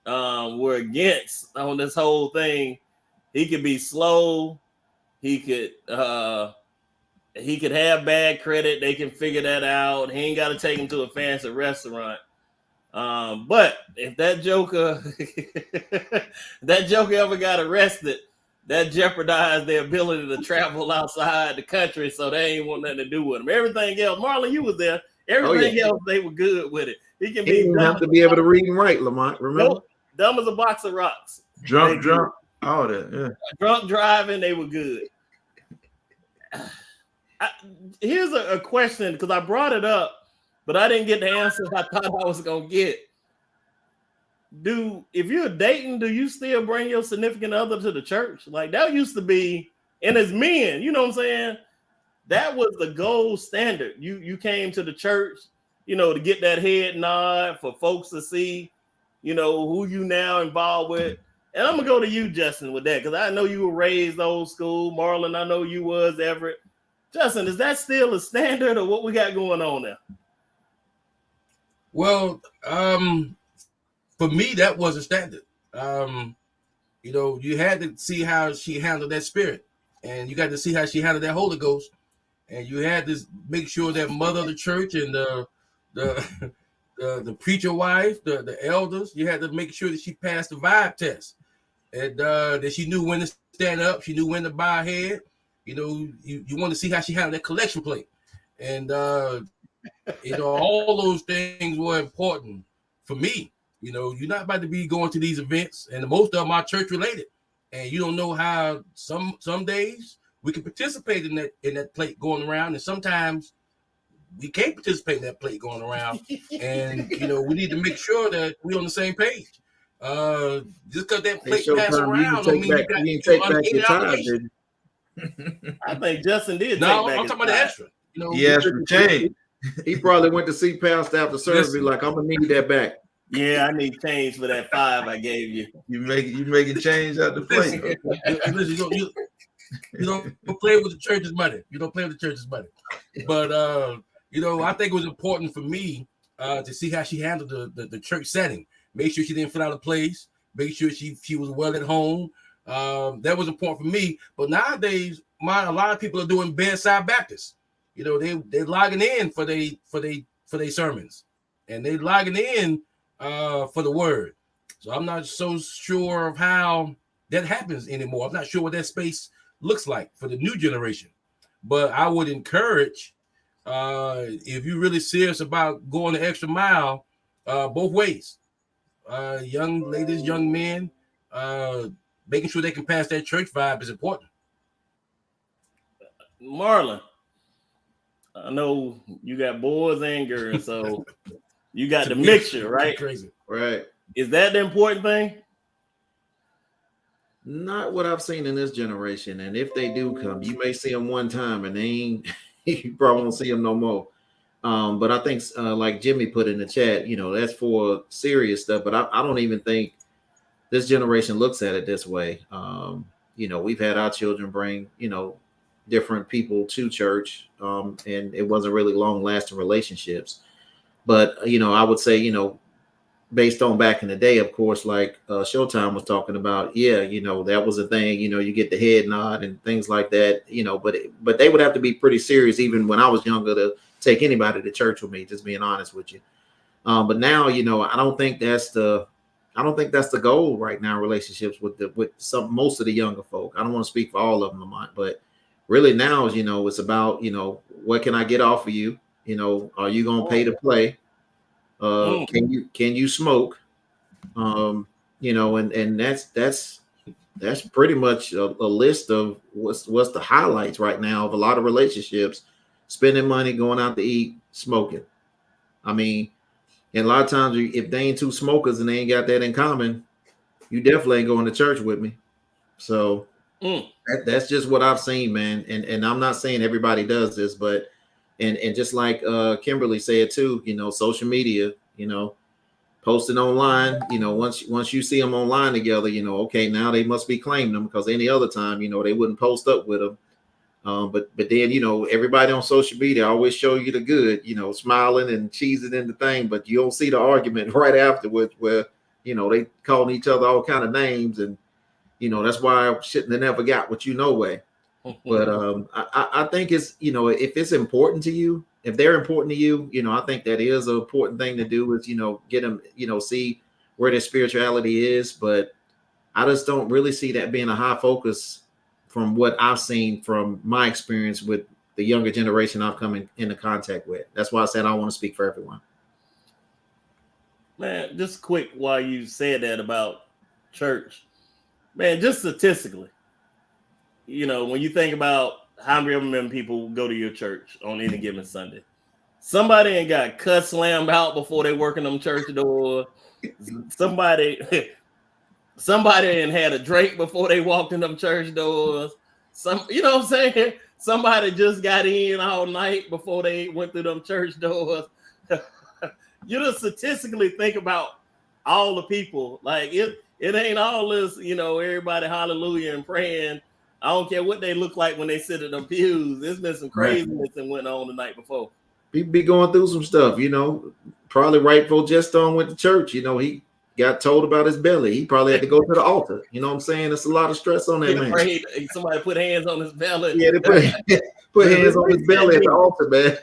were against on this whole thing. He could be slow. He could have bad credit. They can figure that out. He ain't got to take him to a fancy restaurant. But if that joker ever got arrested, that jeopardized their ability to travel outside the country, so they ain't want nothing to do with him. Everything else, Marlon, you was there. Everything else, they were good with it. He didn't have to be able to read and write, Lamont. Remember? Nope. Dumb as a box of rocks. Drunk, all that. Yeah. Drunk driving, they were good. Here's a question, because I brought it up, but I didn't get the answer I thought I was gonna get. If you're dating, do you still bring your significant other to the church? Like that used to be, and as men, you know what I'm saying? That was the gold standard. You came to the church, to get that head nod for folks to see, who you now involved with. And I'm gonna go to you, Justin, with that, because I know you were raised old school. Marlon, I know you was, Everett. Justin, is that still a standard, or what we got going on there? Well, for me, that was a standard. You had to see how she handled that spirit, and you got to see how she handled that Holy Ghost, and you had to make sure that mother of the church and the preacher wife, the elders, you had to make sure that she passed the vibe test, and that she knew when to stand up, she knew when to bow her head. You want to see how she handled that collection plate, and all those things were important for me. You're not about to be going to these events, and most of them are church related, and you don't know how some days we can participate in that plate going around, and sometimes we can't participate in that plate going around, and we need to make sure that we're on the same page. Just because that plate pass around, don't mean you take back your time, obligation. I think Justin did. No, I'm talking about the extra. He asked for change. He probably went to see Pastor after service, be like, I'm gonna need that back. Yeah, I need change for that $5 I gave you. You making change out the plate. Listen, you don't play with the church's money. You don't play with the church's money. But I think it was important for me to see how she handled the church setting. Make sure she didn't fill out a place. Make sure she was well at home. That was important for me. But nowadays, a lot of people are doing bedside Baptists. They logging in for they sermons, and they logging in for the word. So I'm not so sure of how that happens anymore. I'm not sure what that space looks like for the new generation. But I would encourage, if you're really serious about going the extra mile, both ways. Young ladies, young men, making sure they can pass that church vibe is important. Marlon, I know you got boys and girls, so you got the mixture, right? Crazy. Right. Is that the important thing? Not what I've seen in this generation. And if they do come, you may see them one time and you probably won't see them no more. But I think like Jimmy put in the chat, that's for serious stuff. But I don't even think this generation looks at it this way. We've had our children bring, different people to church, and it wasn't really long-lasting relationships. But I would say, based on back in the day, of course, like Shotyme was talking about, that was a thing. You get the head nod and things like that. But they would have to be pretty serious, even when I was younger, to take anybody to church with me. Just being honest with you. But now, I don't think that's the goal right now. Relationships with most of the younger folk. I don't want to speak for all of them, Lamont, but really now, it's about, what can I get off of you? Are you going to pay to play? Can you smoke? And that's pretty much a list of what's the highlights right now of a lot of relationships: spending money, going out to eat, smoking. I mean, and a lot of times if they ain't two smokers and they ain't got that in common, you definitely ain't going to church with me. So that's just what I've seen, man. And I'm not saying everybody does this, but and just like Kimberly said too, social media, posting online, once you see them online together, okay, now they must be claiming them, because any other time, they wouldn't post up with them. But then, everybody on social media always show you the good, smiling and cheesing in the thing, but you don't see the argument right afterwards where, they calling each other all kind of names. And, that's why I shouldn't have never got what way. But I think it's, if it's important to you, if they're important to you, I think that is an important thing to do is, get them, see where their spirituality is. But I just don't really see that being a high focus from what I've seen from my experience with the younger generation I've come into contact with. That's why I said I want to speak for everyone. Man, just quick while you said that about church, man, just statistically, when you think about how many people go to your church on any given Sunday, somebody ain't got cut slammed out before they working them church door. Somebody ain't had a drink before they walked in them church doors. You know what I'm saying? Somebody just got in all night before they went through them church doors. you just statistically think about all the people. Like it ain't all this, everybody hallelujah and praying. I don't care what they look like when they sit in the pews. There's been some craziness that went on the night before. People be going through some stuff, probably right before Jeston went to church. He got told about his belly. He probably had to go to the altar. You know what I'm saying? It's a lot of stress on that man. Prayed, somebody put hands on his belly. Yeah, they put hands on his belly at the altar, man.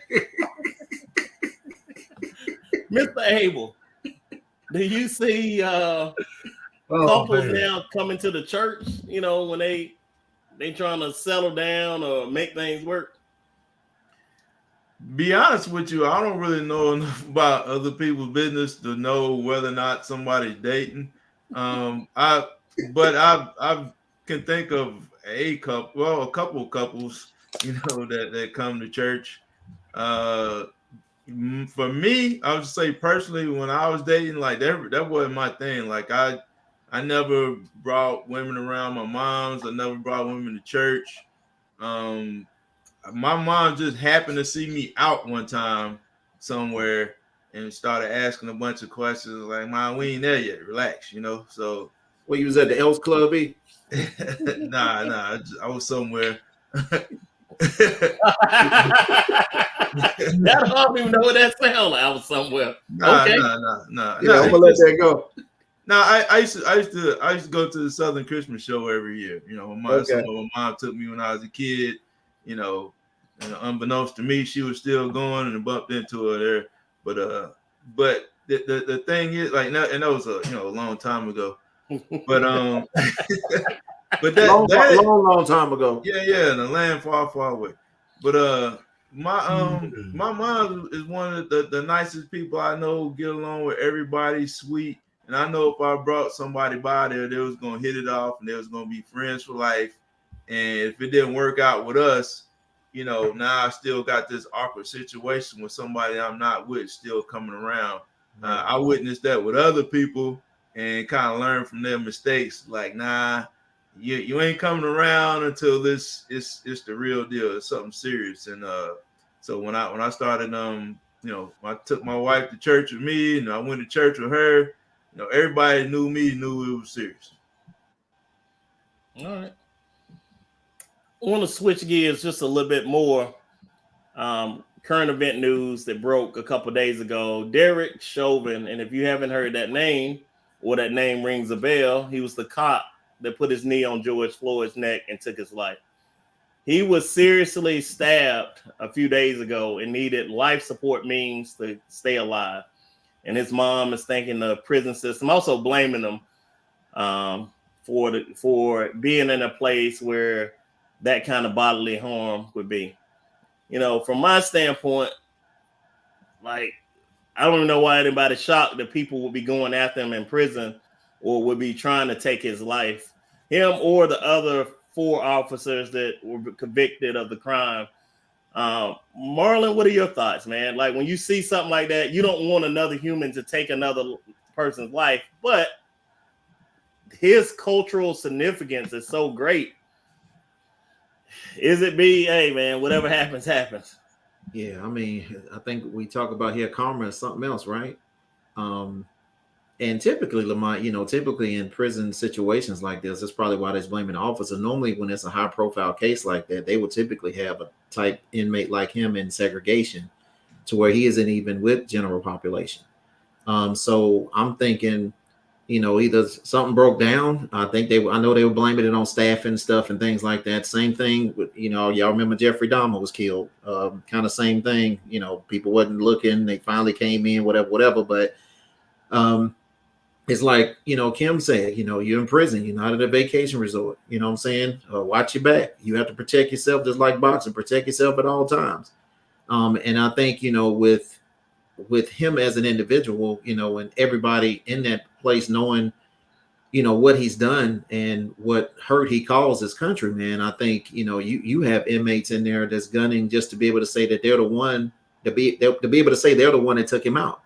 Mr. Abel, do you see couples now coming to the church, when they trying to settle down or make things work? Be honest with you, I don't really know enough about other people's business to know whether or not somebody's dating. I can think of a couple of couples, that come to church. For me, I would say personally, when I was dating, like that wasn't my thing. Like I never brought women around my mom's. I never brought women to church. My mom just happened to see me out one time somewhere and started asking a bunch of questions like, "Mom, we ain't there yet. Relax, So, well, you was at the Elks Club, E? Nah. I was somewhere. I don't even know what that sounds like. I was somewhere. Nah. Yeah, I'm gonna let that go. No, I used to go to the Southern Christmas show every year. My mom took me when I was a kid. Unbeknownst to me, she was still going and bumped into her there. But the thing is, like, and that was a long time ago. But but that long time ago. Yeah, in the land far, far away. But my mom is one of the nicest people I know. Get along with everybody, sweet. And I know if I brought somebody by there, they was gonna hit it off and they was gonna be friends for life. And if it didn't work out with us, now I still got this awkward situation with somebody I'm not with still coming around. I witnessed that with other people and kind of learned from their mistakes. Like, nah, you ain't coming around until this is the real deal. It's something serious. And so when I started, I took my wife to church with me and I went to church with her. Everybody knew it was serious. All right. I want to switch gears just a little bit more. Current event news that broke a couple days ago. Derek Chauvin, and if you haven't heard that name or that name rings a bell, he was the cop that put his knee on George Floyd's neck and took his life. He was seriously stabbed a few days ago and needed life support means to stay alive. And his mom is thanking the prison system, also blaming them for being in a place where that kind of bodily harm would be. From my standpoint, like, I don't even know why anybody's shocked that people would be going after him in prison or would be trying to take his life, him or the other 4 officers that were convicted of the crime. Marlon, what are your thoughts, man? Like, when you see something like that, you don't want another human to take another person's life, but his cultural significance is so great. Is it hey, man, whatever happens, happens. Yeah, I mean, I think we talk about here karma is something else, right? And typically, Lamont, typically in prison situations like this, that's probably why they're blaming the officer. Normally, when it's a high-profile case like that, they would typically have a type inmate like him in segregation to where he isn't even with general population. So I'm thinking, either something broke down. I know they were blaming it on staff and stuff and things like that. Same thing with, y'all remember Jeffrey Dahmer was killed. Kind of same thing. People wasn't looking. They finally came in, whatever. But it's like, Kim said, you're in prison. You're not at a vacation resort. You know what I'm saying? Watch your back. You have to protect yourself, just like boxing. Protect yourself at all times. And I think, with him as an individual, and everybody in that place knowing, what he's done and what hurt he caused his country, man, I think, you have inmates in there that's gunning just to be able to say that they're the one to be able to say they're the one that took him out.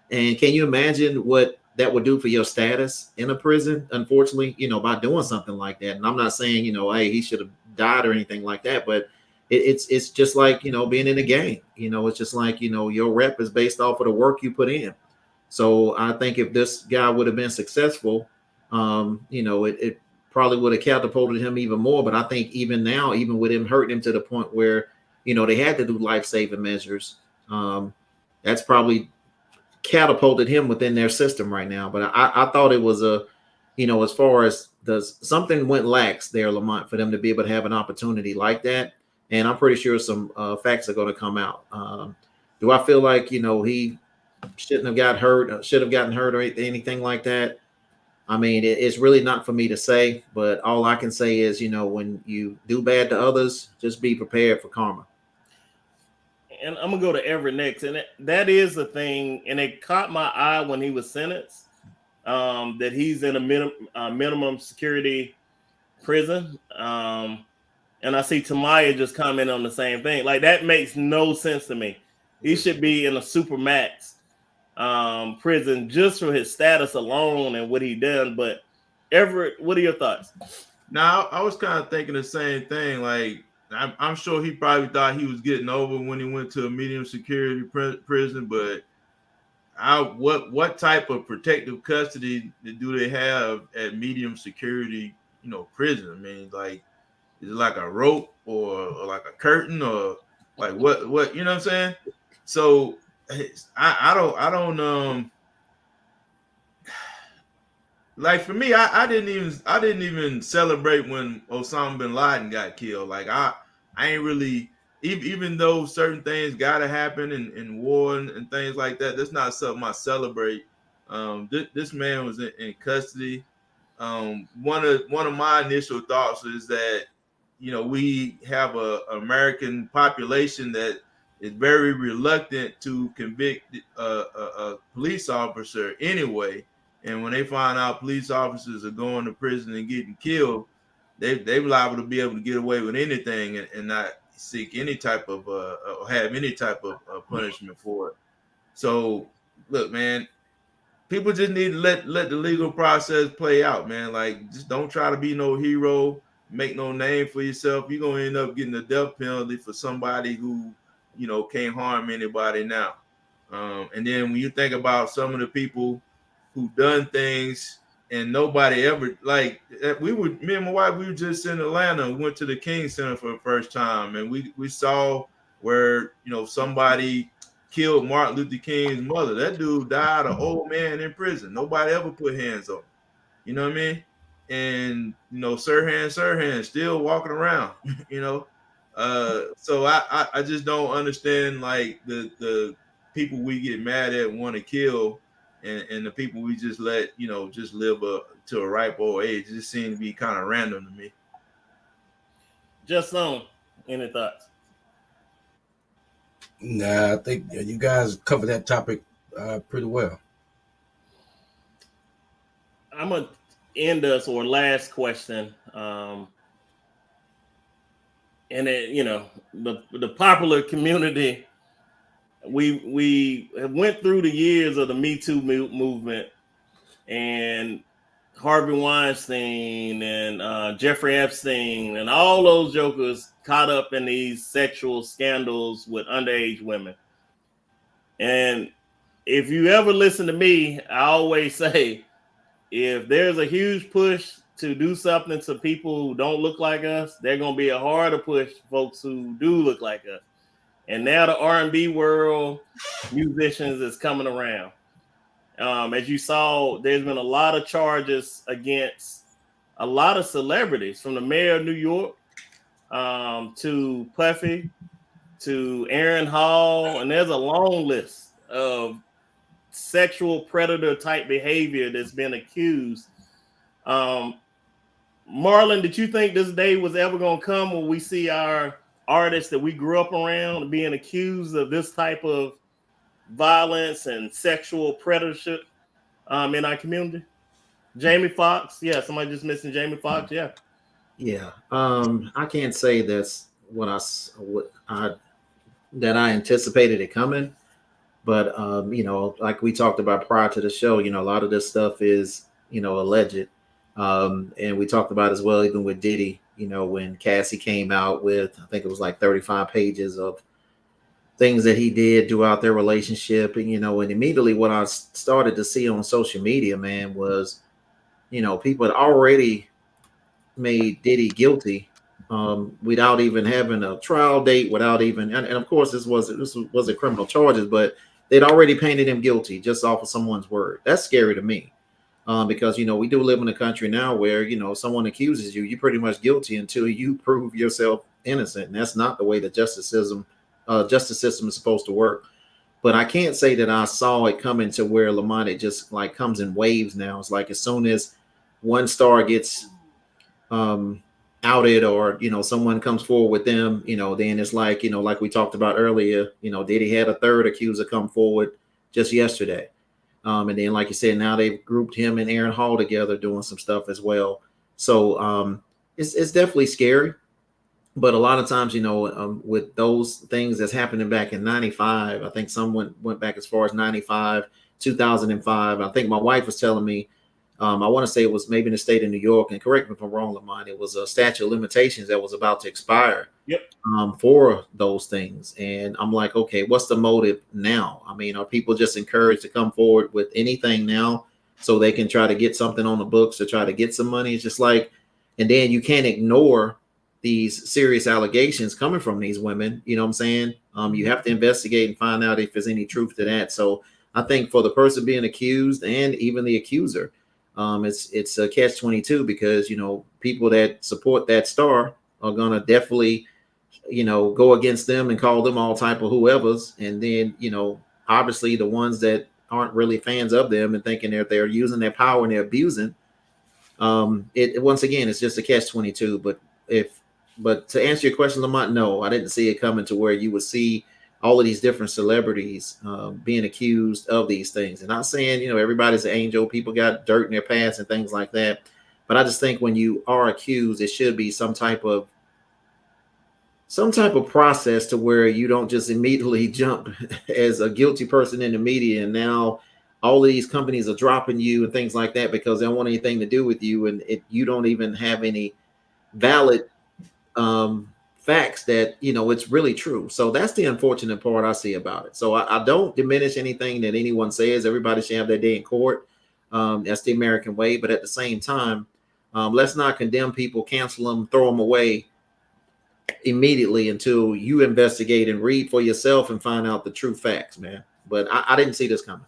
And can you imagine what that would do for your status in a prison, unfortunately, by doing something like that? And I'm not saying, hey, he should have died or anything like that, but it's just like, being in a game. It's just like, your rep is based off of the work you put in. So I think if this guy would have been successful, it probably would have catapulted him even more. But I think even now, even with him hurting him to the point where, they had to do life-saving measures, that's probably catapulted him within their system right now. But I thought it was as far as something went lax there, Lamont, for them to be able to have an opportunity like that. And I'm pretty sure some facts are going to come out. Do I feel like, he shouldn't have got hurt, should have gotten hurt or anything like that? I mean, it's really not for me to say, but all I can say is, when you do bad to others, just be prepared for karma. And I'm gonna go to Everett next, and that is the thing, and it caught my eye when he was sentenced, that he's in a minimum security prison, and I see Tamaya just comment on the same thing. Like, that makes no sense to me. He should be in a supermax prison just for his status alone and what he done. But Everett, what are your thoughts? Now, I was kind of thinking the same thing. Like, I'm sure he probably thought he was getting over when he went to a medium security prison, but what type of protective custody do they have at medium security, prison? I mean, like, is it like a rope or like a curtain or like what, you know what I'm saying? So I don't like, for me, I didn't even celebrate when Osama bin Laden got killed. Like, I ain't really, even though certain things gotta happen in war and things like that, that's not something I celebrate. This man was in custody. One of my initial thoughts is that, we have a American population that is very reluctant to convict a police officer anyway. And when they find out police officers are going to prison and getting killed, they're liable to be able to get away with anything and not seek any type of or have any type of punishment for it. So, look, man, people just need to let the legal process play out, man. Like, just don't try to be no hero, make no name for yourself. You're gonna end up getting a death penalty for somebody who, can't harm anybody now. And then when you think about some of the people who done things and nobody ever, like, me and my wife, we were just in Atlanta, went to the King Center for the first time, and we saw where, somebody killed Martin Luther King's mother. That dude died, an old man in prison. Nobody ever put hands on him. You know what I mean? And, Sirhan still walking around, So I just don't understand, like, the people we get mad at and want to kill, and the people we just let, just live to a ripe old age. It just seems to be kind of random to me. Jeston, any thoughts? Nah, I think you guys covered that topic pretty well. I'm gonna end us or last question, and it, the popular community. We have went through the years of the Me Too movement and Harvey Weinstein and Jeffrey Epstein and all those jokers caught up in these sexual scandals with underage women. And if you ever listen to me, I always say, if there's a huge push to do something to people who don't look like us, there's going to be a harder push for folks who do look like us. And now the R&B world, musicians is coming around. As you saw, there's been a lot of charges against a lot of celebrities, from the mayor of New York to Puffy to Aaron Hall. And there's a long list of sexual predator type behavior that's been accused. Marlon, did you think this day was ever going to come when we see our artists that we grew up around being accused of this type of violence and sexual predatorship in our community? Jamie Foxx, yeah, somebody just missing Jamie Foxx, yeah. I can't say that's what I anticipated it coming, but like we talked about prior to the show, a lot of this stuff is alleged, and we talked about as well, even with Diddy. you know, when Cassie came out with, I think it was like 35 pages of things that he did throughout their relationship. And, you know, and immediately what I started to see on social media, man, was, you know, people had already made Diddy guilty without even having a trial date, without even, and of course this wasn't criminal charges, but they'd already painted him guilty just off of someone's word. That's scary to me. Because, you know, we do live in a country now where, you know, someone accuses you, you're pretty much guilty until you prove yourself innocent. And that's not the way the justice system is supposed to work. But I can't say that I saw it coming to where Lamont, it just like comes in waves now. It's like as soon as one star gets outed, or, you know, someone comes forward with them, you know, then it's like, you know, like we talked about earlier, you know, Diddy had a third accuser come forward just yesterday. And then, like you said, now they've grouped him and Aaron Hall together doing some stuff as well. So it's definitely scary. But a lot of times, you know, with those things that's happening back in 95, I think someone went back as far as 95, 2005. I think my wife was telling me, I want to say it was maybe in the state of New York, and correct me if I'm wrong, Lamont, it was a statute of limitations that was about to expire. Yep. For those things. And I'm like, okay, what's the motive now? I mean, are people just encouraged to come forward with anything now so they can try to get something on the books to try to get some money? It's just like, and then you can't ignore these serious allegations coming from these women. You know what I'm saying? You have to investigate and find out if there's any truth to that. So I think for the person being accused and even the accuser, it's a catch-22, because, you know, people that support that star are going to definitely, you know, go against them and call them all type of whoever's. And then, you know, obviously the ones that aren't really fans of them and thinking that they're using their power and they're abusing. It once again, it's just a catch-22. But to answer your question, Lamont, no, I didn't see it coming to where you would see all of these different celebrities being accused of these things. And not saying, you know, everybody's an angel, people got dirt in their past and things like that. But I just think when you are accused, it should be some type of process to where you don't just immediately jump as a guilty person in the media. And now all of these companies are dropping you and things like that because they don't want anything to do with you. And you don't even have any valid facts that, you know, it's really true. So that's the unfortunate part I see about it. So I don't diminish anything that anyone says. Everybody should have their day in court. That's the American way. But at the same time, let's not condemn people, cancel them, throw them away immediately until you investigate and read for yourself and find out the true facts, man. But I didn't see this coming.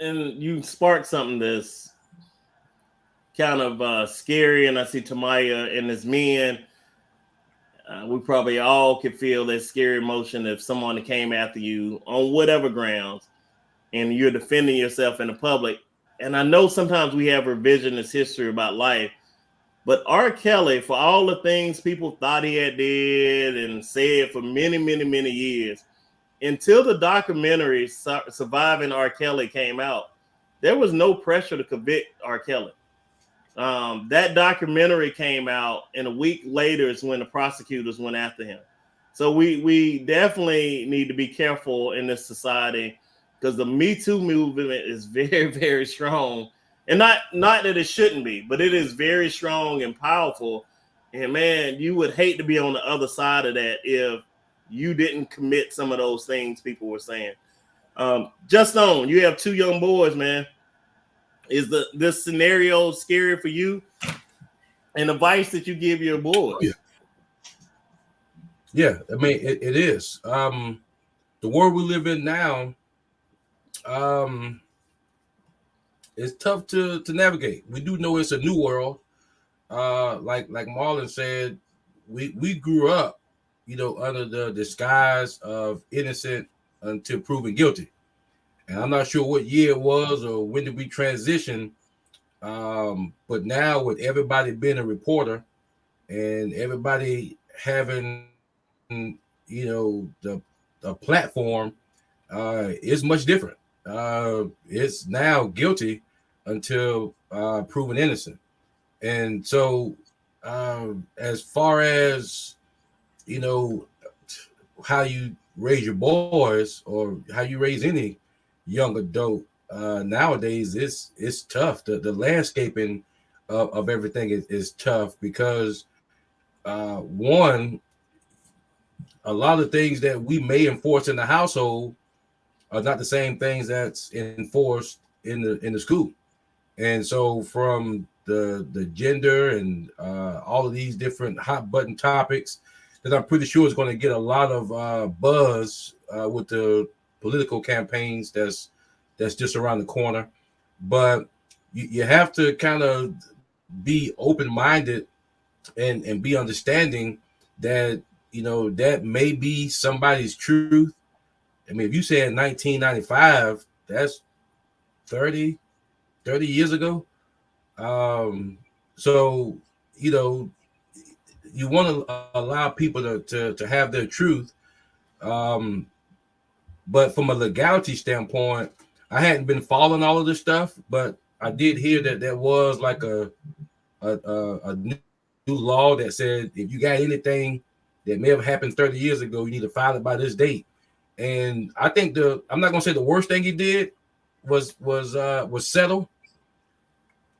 And you sparked something that's kind of scary. And I see Tamaya and his men. We probably all could feel that scary emotion if someone came after you on whatever grounds and you're defending yourself in the public. And I know sometimes we have revisionist history about life, but R. Kelly, for all the things people thought he had did and said for many, many, many years, until the documentary Surviving R. Kelly came out, there was no pressure to convict R. Kelly. That documentary came out, and a week later is when the prosecutors went after him. So we definitely need to be careful in this society, because the Me Too movement is very, very strong. And not that it shouldn't be, but it is very strong and powerful. And man, you would hate to be on the other side of that if you didn't commit some of those things people were saying. Jeston, you have 2 young boys, man. Is this scenario scary for you? And advice that you give your boys? Yeah, I mean it is. The world we live in now, it's tough to navigate. We do know it's a new world. Like Marlon said, we grew up, you know, under the disguise of innocent until proven guilty. And I'm not sure what year it was or when did we transition. But now with everybody being a reporter and everybody having, you know, the platform, it's much different. It's now guilty until proven innocent. And so as far as, you know, how you raise your boys or how you raise any young adult nowadays, it's tough. The landscaping of everything is tough because one, a lot of things that we may enforce in the household are not the same things that's enforced in the school. And so from the gender and all of these different hot button topics that I'm pretty sure is going to get a lot of buzz with the political campaigns that's just around the corner. But you have to kind of be open-minded and be understanding that, you know, that may be somebody's truth. I mean, if you say in 1995, that's 30 years ago. So, you know, you want to allow people to have their truth. Um, but from a legality standpoint, I hadn't been following all of this stuff, but I did hear that there was like a new law that said if you got anything that may have happened 30 years ago, you need to file it by this date. And I think I'm not gonna say the worst thing he did was settle,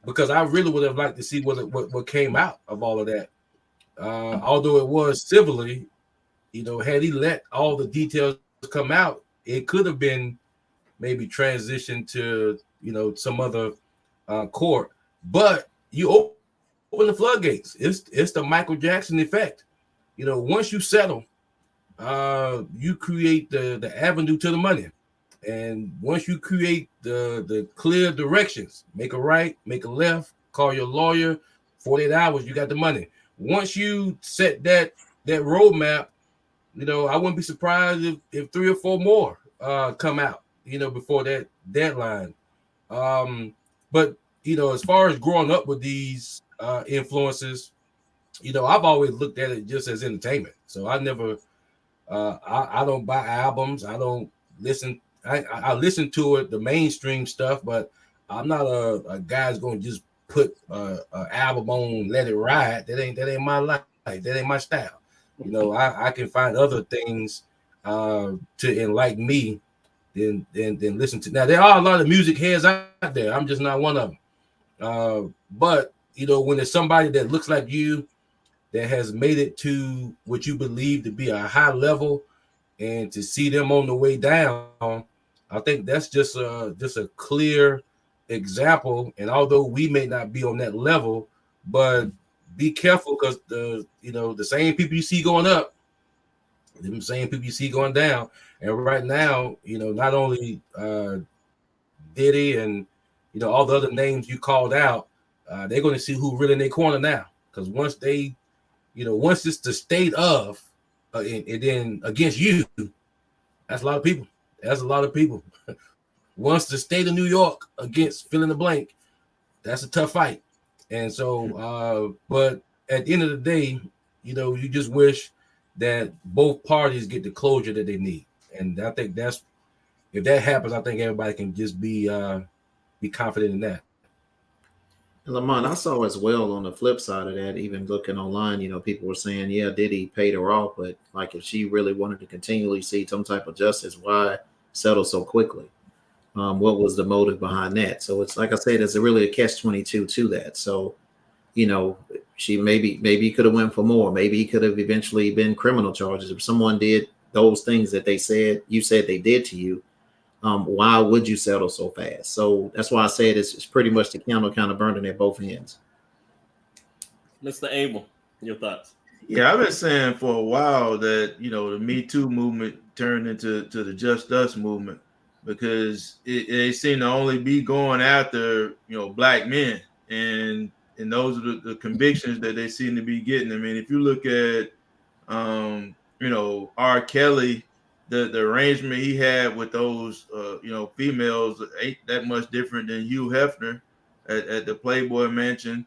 because I really would have liked to see what came out of all of that. Although it was civilly, you know, had he let all the details come out, it could have been maybe transitioned to, you know, some other court. But you open the floodgates. It's the Michael Jackson effect. You know, once you settle, you create the avenue to the money. And once you create the clear directions, make a right, make a left, call your lawyer, 48 hours, you got the money. Once you set that roadmap, you know, I wouldn't be surprised if 3 or 4 more come out, you know, before that deadline. But, you know, as far as growing up with these influences, you know, I've always looked at it just as entertainment. So I never, I don't buy albums. I don't listen. I listen to it, the mainstream stuff, but I'm not a guy's going to just put an album on, let it ride. That ain't my life. That ain't my style. You know, I can find other things to enlighten me than listen to. Now there are a lot of music heads out there. I'm just not one of them. But you know, when it's somebody that looks like you, that has made it to what you believe to be a high level, and to see them on the way down, I think that's just a clear example. And although we may not be on that level, but be careful, because the same people you see going up, them same people you see going down. And right now, you know, not only Diddy and, you know, all the other names you called out, they're going to see who really in their corner now. Because once it's the state of, and then against you, that's a lot of people. That's a lot of people. Once the state of New York against fill in the blank, that's a tough fight. And so, but at the end of the day, you know, you just wish that both parties get the closure that they need. And I think if that happens, I think everybody can just be confident in that. Lamont, I saw as well on the flip side of that, even looking online, you know, people were saying, yeah, Diddy paid her off, but like if she really wanted to continually see some type of justice, why settle so quickly? What was the motive behind that? So it's like I said, there's really a catch-22 to that. So, you know, she maybe could have went for more. Maybe he could have eventually been criminal charges. If someone did those things that you said they did to you, why would you settle so fast? So that's why I said it's pretty much the candle kind of burning at both ends. Mr. Abel, your thoughts? Yeah, I've been saying for a while that, you know, the Me Too movement turned into the Just Us movement, because they seem to only be going after, you know, black men, and those are the convictions that they seem to be getting. I mean, if you look at you know, R. Kelly, the arrangement he had with those you know, females ain't that much different than Hugh Hefner at the Playboy Mansion.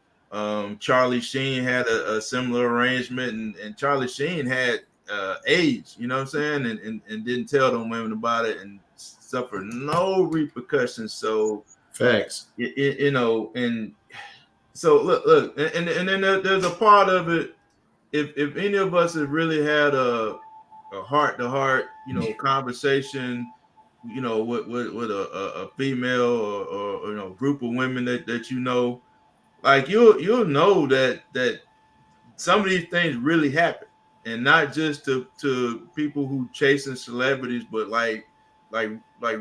Charlie Sheen had a similar arrangement, and Charlie Sheen had AIDS, you know what I'm saying, and didn't tell them women about it and suffered no repercussions. So Facts. you know, and so look, and then there's a part of it. If any of us have really had a heart-to-heart, you know, conversation, you know, with a female or you know, group of women that you know, like you'll know that some of these things really happen, and not just to people who chasing celebrities, but like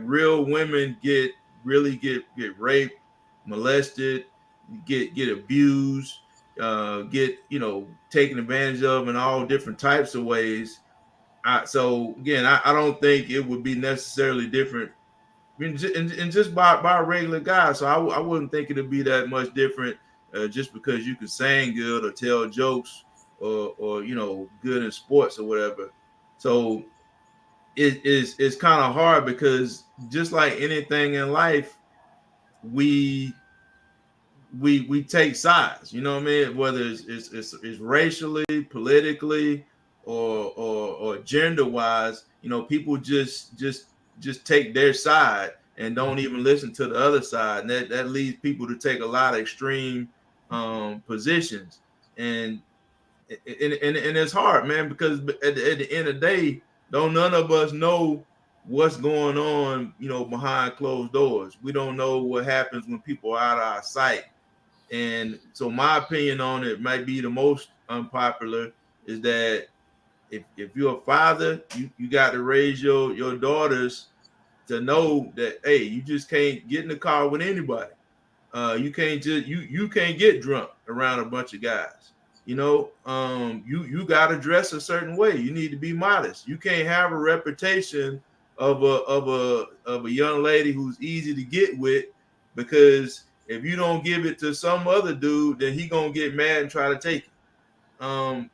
real women get raped, molested, get abused, get taken advantage of in all different types of ways. So again, I don't think it would be necessarily different, and just by a regular guy. So I wouldn't think it'd be that much different, just because you can sing good or tell jokes or good in sports or whatever. So it's kind of hard, because just like anything in life, we take sides. You know what I mean? Whether it's racially, politically, or gender wise, people just take their side and don't even listen to the other side, and that leads people to take a lot of extreme positions, and it's hard, man, because at the end of the day, don't none of us know what's going on, behind closed doors. We don't know what happens when people are out of our sight. And so my opinion on it might be the most unpopular, is that if you're a father, you got to raise your daughters to know that, hey, you just can't get in the car with anybody. You can't just you can't get drunk around a bunch of guys. You got to dress a certain way. You need to be modest. You can't have a reputation of a young lady who's easy to get with, because if you don't give it to some other dude, then he gonna get mad and try to take it.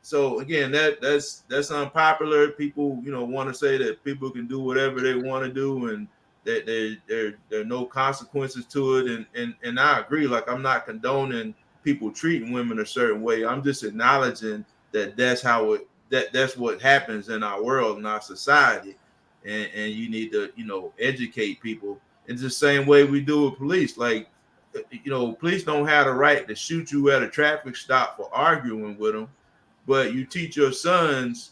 So again, that's unpopular. People, want to say that people can do whatever they want to do, and that there are no consequences to it. And I agree. Like, I'm not condoning people treating women a certain way. I'm just acknowledging that that's what happens in our world, in our society, and you need to educate people. It's the same way we do with police. Like, police don't have the right to shoot you at a traffic stop for arguing with them, but you teach your sons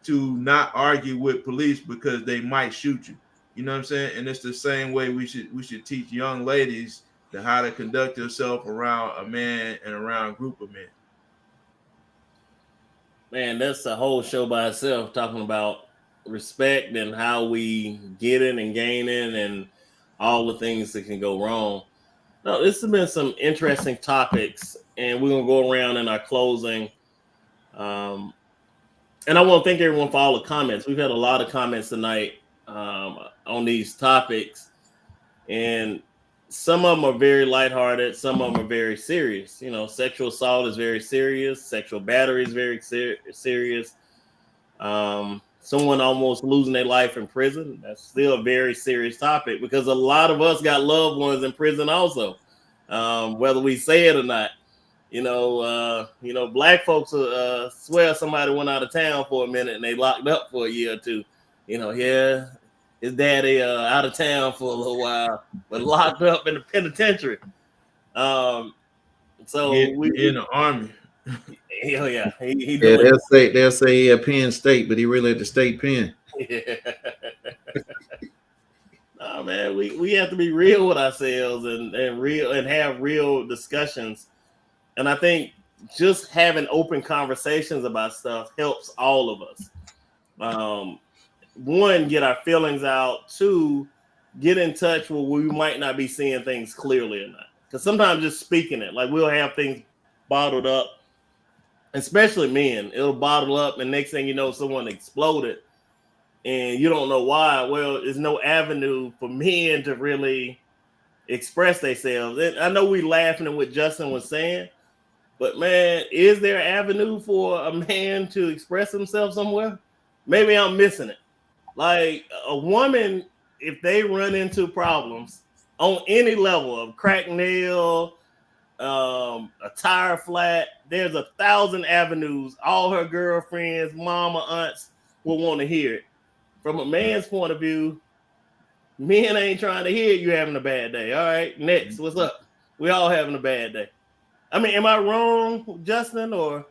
to not argue with police because they might shoot you. You know what I'm saying? And it's the same way we should teach young ladies how to conduct yourself around a man and around a group of men. Man, that's a whole show by itself, talking about respect and how we get it and gain it and all the things that can go wrong. No, this has been some interesting topics, and we're going to go around in our closing. And I want to thank everyone for all the comments. We've had a lot of comments tonight on these topics, and some of them are very lighthearted. Some of them are very serious. Sexual assault is very serious. Sexual battery is very serious. Someone almost losing their life in prison, that's still a very serious topic, because a lot of us got loved ones in prison also, whether we say it or not. Black folks swear somebody went out of town for a minute and they locked up for a year or two. His daddy out of town for a little while, but locked up in the penitentiary. So we in the army. Hell yeah, he they'll say he at Penn State, but he really at the state pen. Yeah. No, man, we have to be real with ourselves and have real discussions. And I think just having open conversations about stuff helps all of us. One, get our feelings out. Two, get in touch where we might not be seeing things clearly or not. Because sometimes just speaking it, like, we'll have things bottled up, especially men. It'll bottle up, and next thing you know, someone exploded, and you don't know why. Well, there's no avenue for men to really express themselves. And I know we laughing at what Justin was saying, but man, is there an avenue for a man to express himself somewhere? Maybe I'm missing it. Like, a woman, if they run into problems on any level of cracked nail, a tire flat, there's 1,000 avenues. All her girlfriends, mama, aunts will want to hear it. From a man's point of view, men ain't trying to hear you having a bad day. All right, next, what's up? We all having a bad day. I mean, am I wrong, Justin, or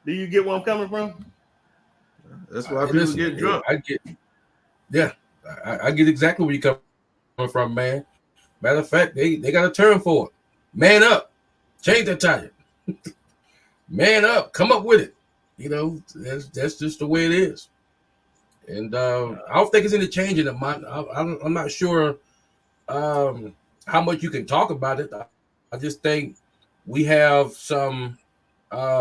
do you get where I'm coming from? That's why people get drunk. I get exactly where you're coming from, man. Matter of fact, they got a term for it. Man up. Change that tire. Man up, come up with it. That's just the way it is. And I don't think it's any change in it. I'm not sure how much you can talk about it. I just think we have some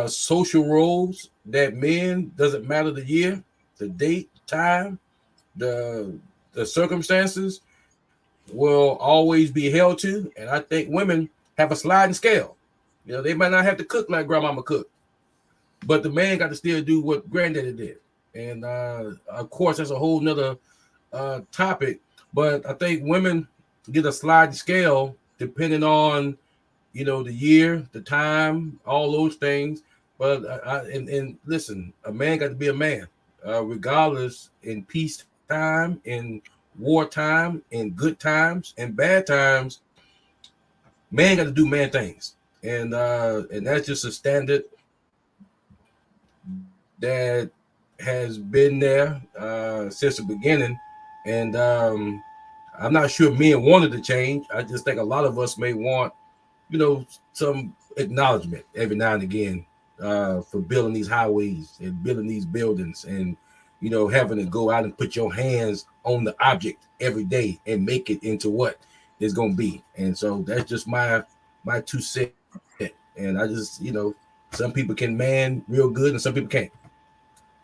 social roles that men, doesn't matter the year, the date, time, the circumstances, will always be held to. And I think women have a sliding scale. They might not have to cook like grandmama cooked, but the man got to still do what granddaddy did. And of course, that's a whole nother topic. But I think women get a sliding scale depending on, the year, the time, all those things. But and listen, a man got to be a man, regardless, in peace time, in wartime, in good times, and bad times. Man got to do man things, and that's just a standard that has been there since the beginning. And I'm not sure men wanted to change. I just think a lot of us may want, some acknowledgement every now and again for building these highways and building these buildings, and having to go out and put your hands on the object every day and make it into what it's going to be. And so that's just my 2 cents. And I just, some people can man real good and some people can't.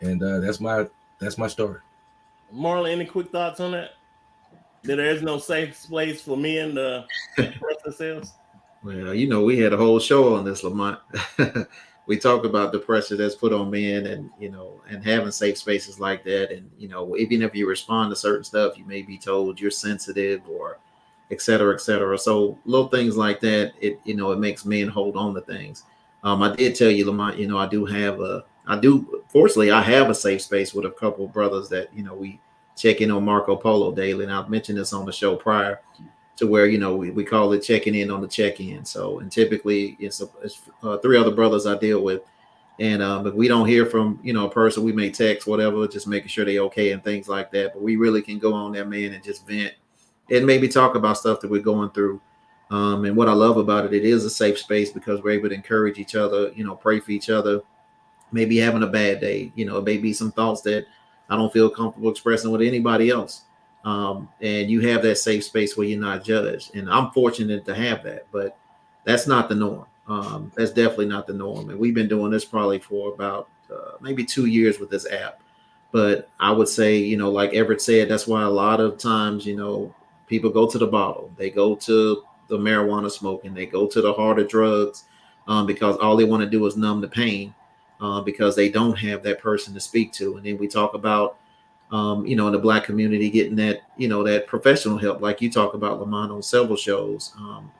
And that's my story. Marlon, any quick thoughts on that? That there is no safe place for men to express themselves? Well, we had a whole show on this, Lamont. We talk about the pressure that's put on men, and and having safe spaces like that. And even if you respond to certain stuff, you may be told you're sensitive, or et cetera, et cetera. So little things like that, it makes men hold on to things. I did tell you, Lamont, fortunately, I have a safe space with a couple of brothers that, we check in on Marco Polo daily. And I've mentioned this on the show prior, to where, we call it checking in on the check-in. So, and typically it's 3 other brothers I deal with. And if we don't hear from, a person, we may text, whatever, just making sure they okay and things like that. But we really can go on there, man, and just vent and maybe talk about stuff that we're going through. And what I love about it is a safe space, because we're able to encourage each other, pray for each other. Maybe having a bad day, it may be some thoughts that I don't feel comfortable expressing with anybody else. And you have that safe space where you're not judged. And I'm fortunate to have that, but that's not the norm. That's definitely not the norm. And we've been doing this probably for about maybe 2 years with this app. But I would say, like Everett said, that's why a lot of times, people go to the bottle, they go to the marijuana smoking, they go to the harder drugs, because all they want to do is numb the pain, because they don't have that person to speak to. And then we talk about, in the Black community, getting that, that professional help, like you talk about, Lamont, on several shows,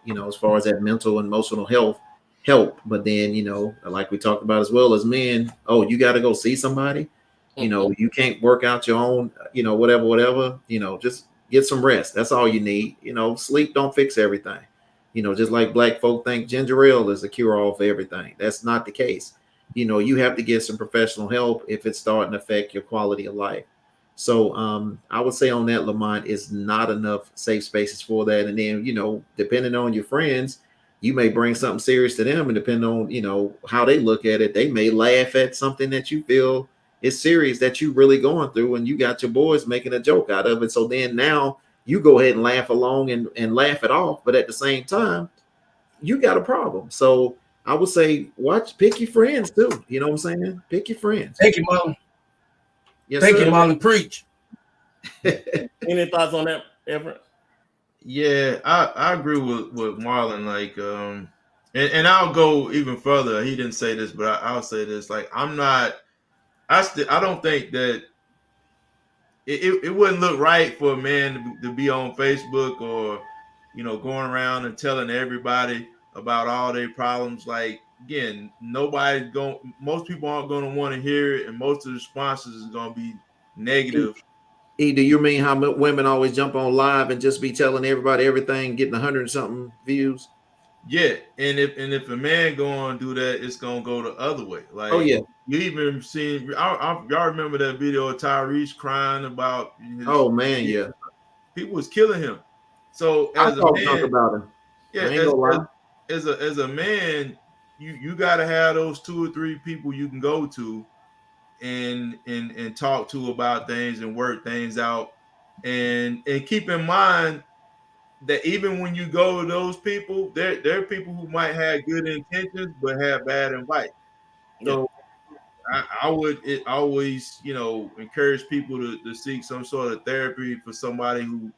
as far as that mental and emotional health help. But then, like we talked about as well as men, you got to go see somebody. You can't work out your own, whatever, just get some rest. That's all you need. Sleep don't fix everything. Just like Black folk think ginger ale is a cure all for everything. That's not the case. You have to get some professional help if it's starting to affect your quality of life. So I would say on that, Lamont, is not enough safe spaces for that. And then, depending on your friends, you may bring something serious to them, and depending on, how they look at it, they may laugh at something that you feel is serious that you really going through, and you got your boys making a joke out of it. So then now you go ahead and laugh along and laugh it off. But at the same time, you got a problem. So I would say pick your friends too. You know what I'm saying? Pick your friends. Thank you, Marlon. Yes, Thank sir. you, Marlon. Preach. Any thoughts on that, Everett? Yeah, I agree with Marlon. Like, and I'll go even further. He didn't say this, but I'll say this. Like, I don't think that it wouldn't look right for a man to be on Facebook or, going around and telling everybody about all their problems. Like, again, most people aren't going to want to hear it, and most of the responses is going to be negative. E, do you mean how women always jump on live and just be telling everybody everything, getting 100-something views? Yeah, and if a man going to do that, it's going to go the other way. Like, oh yeah, you even seen, y'all remember that video of Tyrese crying about yeah, people was killing him. So I as a talk man, about him. yeah, I ain't gonna lie. as a man, you got to have those 2 or 3 people you can go to and talk to about things and work things out, and keep in mind that even when you go to those people, there are people who might have good intentions but have bad advice. Yeah. So I would always, encourage people to seek some sort of therapy for somebody who,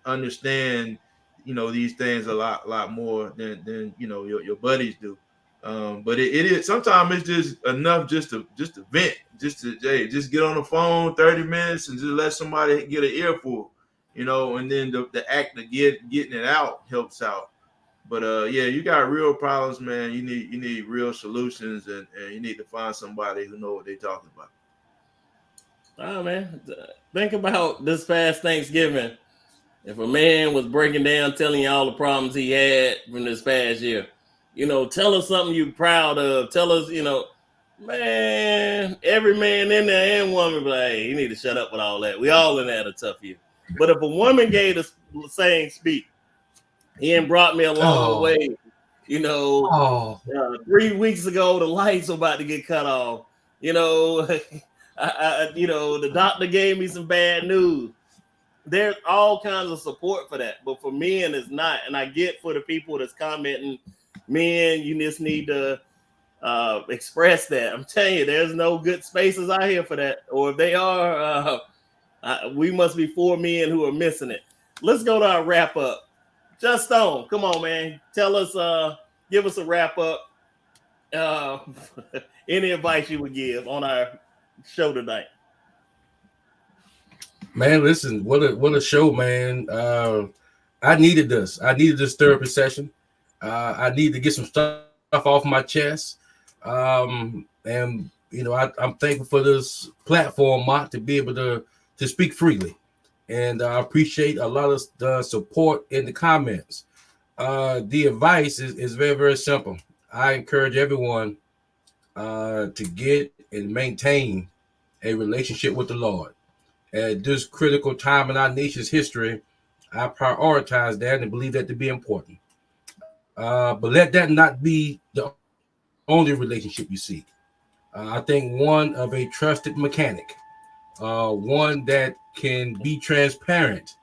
understand, these things a lot more than your buddies do. But it is sometimes it's just enough just to vent, just get on the phone 30 minutes and just let somebody get an earful, and then the act of getting it out helps out. But yeah, you got real problems, man. You need real solutions, and you need to find somebody who know what they're talking about. Oh man, think about this past Thanksgiving. If a man was breaking down, telling you all the problems he had from this past year, tell us something you're proud of. Tell us, man, every man in there and woman be like, hey, you need to shut up with all that. We all in that a tough year. But if a woman gave the same speak, he ain't brought me a long way. 3 weeks ago, the lights were about to get cut off. The doctor gave me some bad news. There's all kinds of support for that, but for men, it's not. And I get for the people that's commenting, men, you just need to express that. I'm telling you, there's no good spaces out here for that. Or if they are, we must be 4 men who are missing it. Let's go to our wrap up. Jeston, come on, man. Tell us, give us a wrap up. Any advice you would give on our show tonight? Man, listen, what a show, man. I needed this. I needed this therapy session. I need to get some stuff off my chest. And I'm thankful for this platform, Mark, to be able to speak freely. And I appreciate a lot of the support in the comments. The advice is very, very simple. I encourage everyone to get and maintain a relationship with the Lord. At this critical time in our nation's history, I prioritize that and believe that to be important. But let that not be the only relationship you seek. I think one of a trusted mechanic, one that can be transparent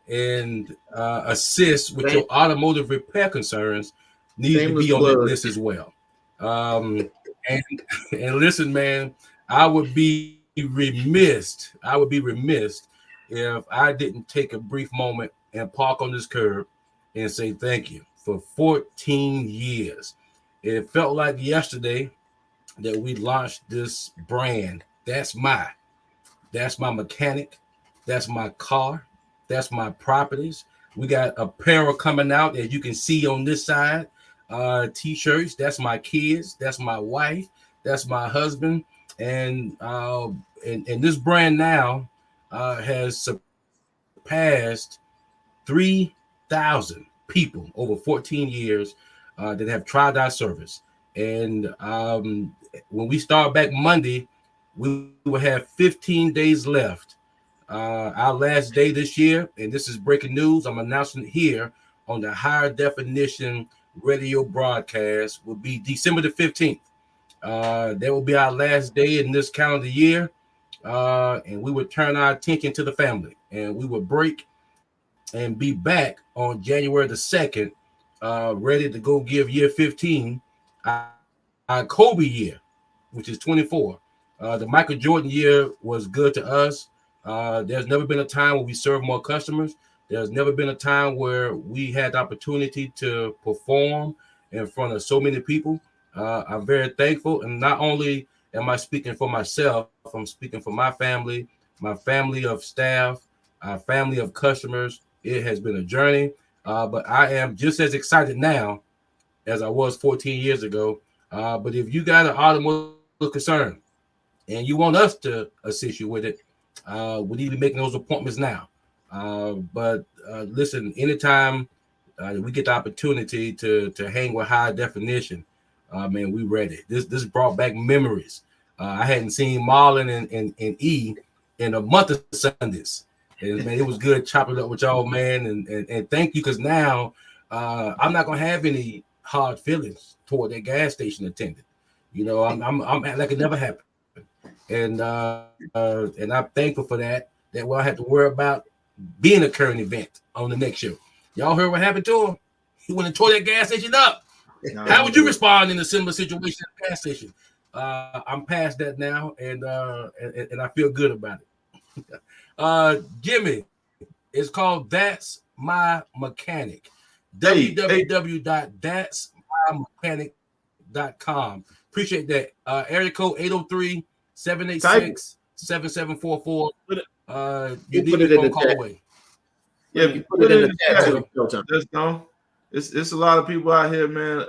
and assist with your automotive repair concerns needs to be on that list as well. And listen, man, I would be remiss if I didn't take a brief moment and park on this curb and say thank you for 14 years. It felt like yesterday that we launched this brand. That's my mechanic. That's my car. That's my properties. We got apparel coming out, as you can see on this side. T-shirts. That's my kids. That's my wife. That's my husband. And this brand now has surpassed 3,000 people over 14 years that have tried our service. And when we start back Monday, we will have 15 days left. Our last day this year, and this is breaking news, I'm announcing it here on the higher definition radio broadcast, will be December the 15th. That will be our last day in this calendar year, and we would turn our attention to the family, and we will break and be back on January the 2nd, ready to go give year 15, our Kobe year, which is 24. The Michael Jordan year was good to us. There's never been a time where we served more customers. There's never been a time where we had the opportunity to perform in front of so many people. I'm very thankful. And not only am I speaking for myself, I'm speaking for my family of staff, our family of customers. It has been a journey, but I am just as excited now as I was 14 years ago. But if you got an automotive concern and you want us to assist you with it, we need to be making those appointments now. But listen, anytime we get the opportunity to hang with high definition, man, we ready. This brought back memories. I hadn't seen Marlon and E in a month of Sundays. And man, it was good chopping up with y'all, man. And thank you, because now I'm not gonna have any hard feelings toward that gas station attendant. You know, I'm like it never happened, and I'm thankful for that. That we'll have to worry about being a current event on the next show. Y'all heard what happened to him? He went and tore that gas station up. No, How would you respond in a similar situation at a gas station? I'm past that now, and I feel good about it. Jimmy, it's called That's My Mechanic. www.that'smymechanic.com. Appreciate that. Area code 803-786-7744. You need a phone call away. Yeah, if you put it in the chat, Jeston. It's a lot of people out here, man,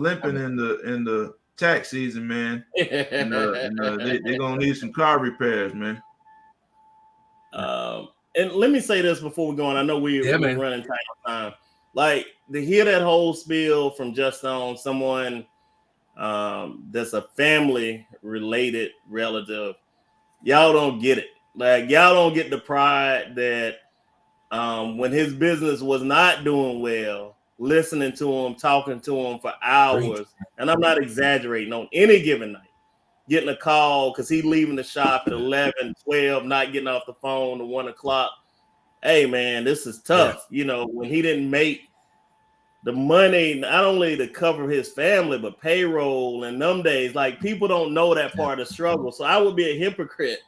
limping in the tax season, man. And, they're gonna need some car repairs, man. And let me say this before we go on. I know we're running tight on time. Like, to hear that whole spiel from Jeston, someone that's a family related relative, y'all don't get it. Like, y'all don't get the pride that when his business was not doing well, listening to him, talking to him for hours, and I'm not exaggerating, on any given night, getting a call because he's leaving the shop at 11, 12, not getting off the phone at 1 o'clock. Hey, man, this is tough. Yeah. You know, when he didn't make the money, not only to cover his family, but payroll and them days, like, people don't know that part of the struggle. So I would be a hypocrite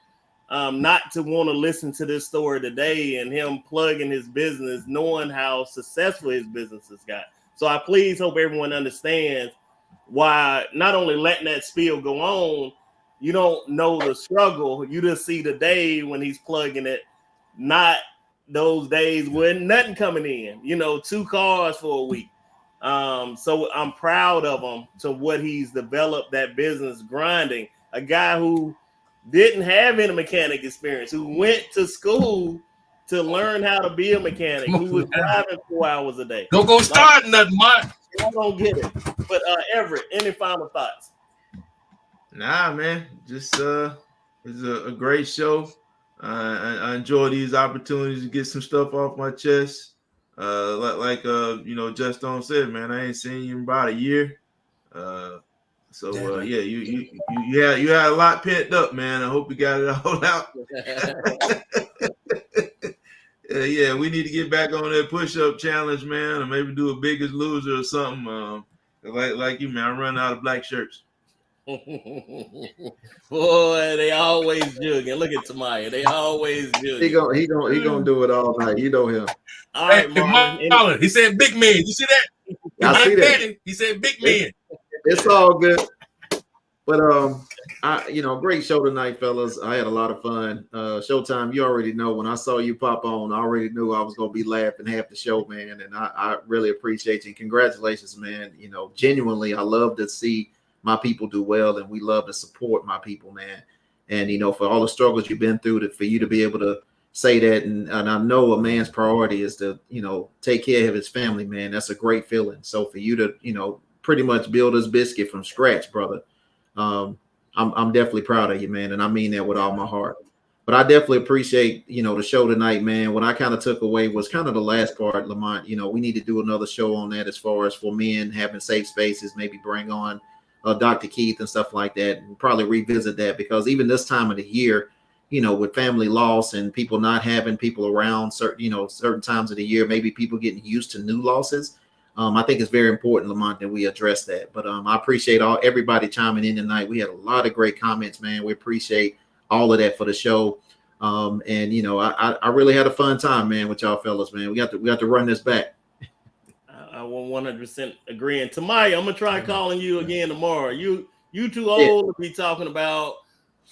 not to want to listen to this story today and him plugging his business, knowing how successful his business has got. So I please hope everyone understands why not only letting that spiel go on, you don't know the struggle. You just see the day when he's plugging it, not those days when nothing coming in, 2 cars for a week. So I'm proud of him to what he's developed that business grinding. A guy who didn't have any mechanic experience, who went to school to learn how to be a mechanic, who was driving 4 hours a day. Don't go starting nothing, Mark. I don't get it. But Everett, any final thoughts? Nah, man. Just it's a great show. I enjoy these opportunities to get some stuff off my chest. Like Jeston said, man, I ain't seen you in about a year. You had a lot pent up, man. I hope you got it all out. Yeah, we need to get back on that push-up challenge, man, or maybe do a Biggest Loser or something. Like you, man, I run out of black shirts. Boy, they always jugging. Look at Tamaya. They always jugging. He gonna do it all night. You know him. All right, Marlon. He said big man. You see that? I see that. He said big man. It's all good. But great show tonight, fellas. I had a lot of fun. Shotyme, you already know when I saw you pop on, I already knew I was gonna be laughing half the show, man. And I really appreciate you. Congratulations, man. Genuinely, I love to see my people do well, and we love to support my people, man. And for all the struggles you've been through, for you to be able to say that, and I know a man's priority is to take care of his family, man. That's a great feeling. So for you to pretty much build his biscuit from scratch, brother. I'm definitely proud of you, man, and I mean that with all my heart. But I definitely appreciate the show tonight, man. What I kind of took away was kind of the last part, Lamont. We need to do another show on that as far as for men having safe spaces. Maybe bring on Dr. Keith and stuff like that, and probably revisit that, because even this time of the year, with family loss and people not having people around certain times of the year, maybe people getting used to new losses. I think it's very important, Lamont, that we address that. But I appreciate everybody chiming in tonight. We had a lot of great comments, man. We appreciate all of that for the show. I really had a fun time, man, with y'all fellas, man. We got to run this back. I will 100% agree. And Tamaya, I'm gonna try calling you again tomorrow. You too old to be talking about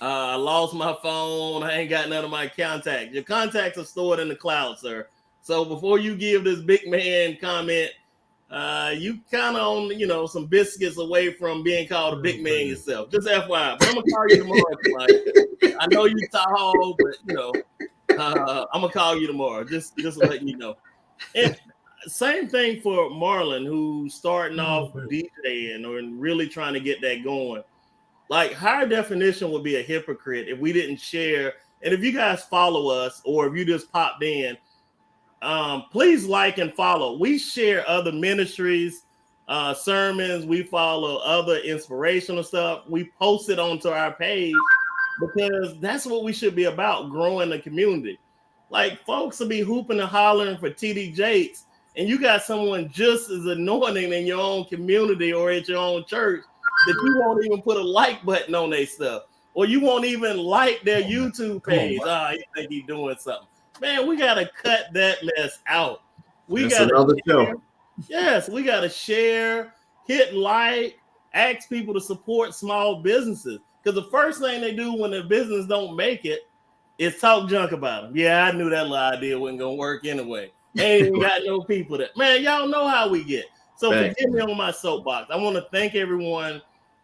I lost my phone, I ain't got none of my contacts. Your contacts are stored in the cloud, sir. So before you give this big man comment, you kind of on some biscuits away from being called a big man yourself. Just FYI. But I'm gonna call you tomorrow, Tamaya. I know you tall, but I'm gonna call you tomorrow. Just letting you know. And same thing for Marlon, who's starting off DJing or really trying to get that going. Like, higher definition would be a hypocrite if we didn't share. And if you guys follow us, or if you just popped in, Please like and follow. We share other ministries, sermons. We follow other inspirational stuff. We post it onto our page because that's what we should be about, growing the community. Like, folks will be hooping and hollering for TD Jakes, and you got someone just as anointing in your own community or at your own church that you won't even put a like button on their stuff, or you won't even like their YouTube page. You think he's doing something. Man, we got to cut that mess out. We got another show. Yes, we got to share, hit like, ask people to support small businesses. Because the first thing they do when the business don't make it is talk junk about them. Yeah, I knew that little idea wasn't going to work anyway. Ain't even got no people that, man, y'all know how we get. So forgive me on my soapbox. I want to thank everyone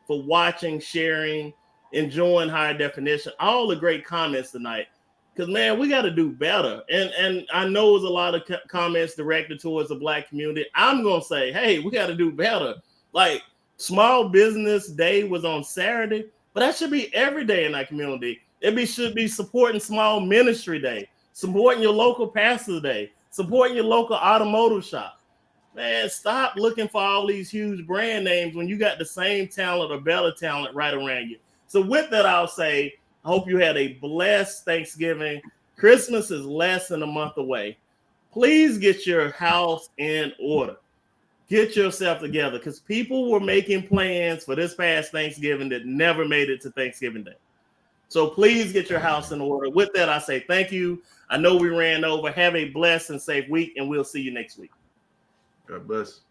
for watching, sharing, enjoying Higher Definition, all the great comments tonight. Because, man, we got to do better. And I know there's a lot of comments directed towards the Black community. I'm going to say, hey, we got to do better. Like, Small Business Day was on Saturday, but that should be every day in our community. Should be supporting Small Ministry Day, supporting your local pastor day, supporting your local automotive shop. Man, stop looking for all these huge brand names when you got the same talent or better talent right around you. So with that, I'll say, I hope you had a blessed Thanksgiving. Christmas is less than a month away. Please get your house in order. Get yourself together, because people were making plans for this past Thanksgiving that never made it to Thanksgiving Day. So please get your house in order. With that, I say thank you. I know we ran over. Have a blessed and safe week, and we'll see you next week. God bless.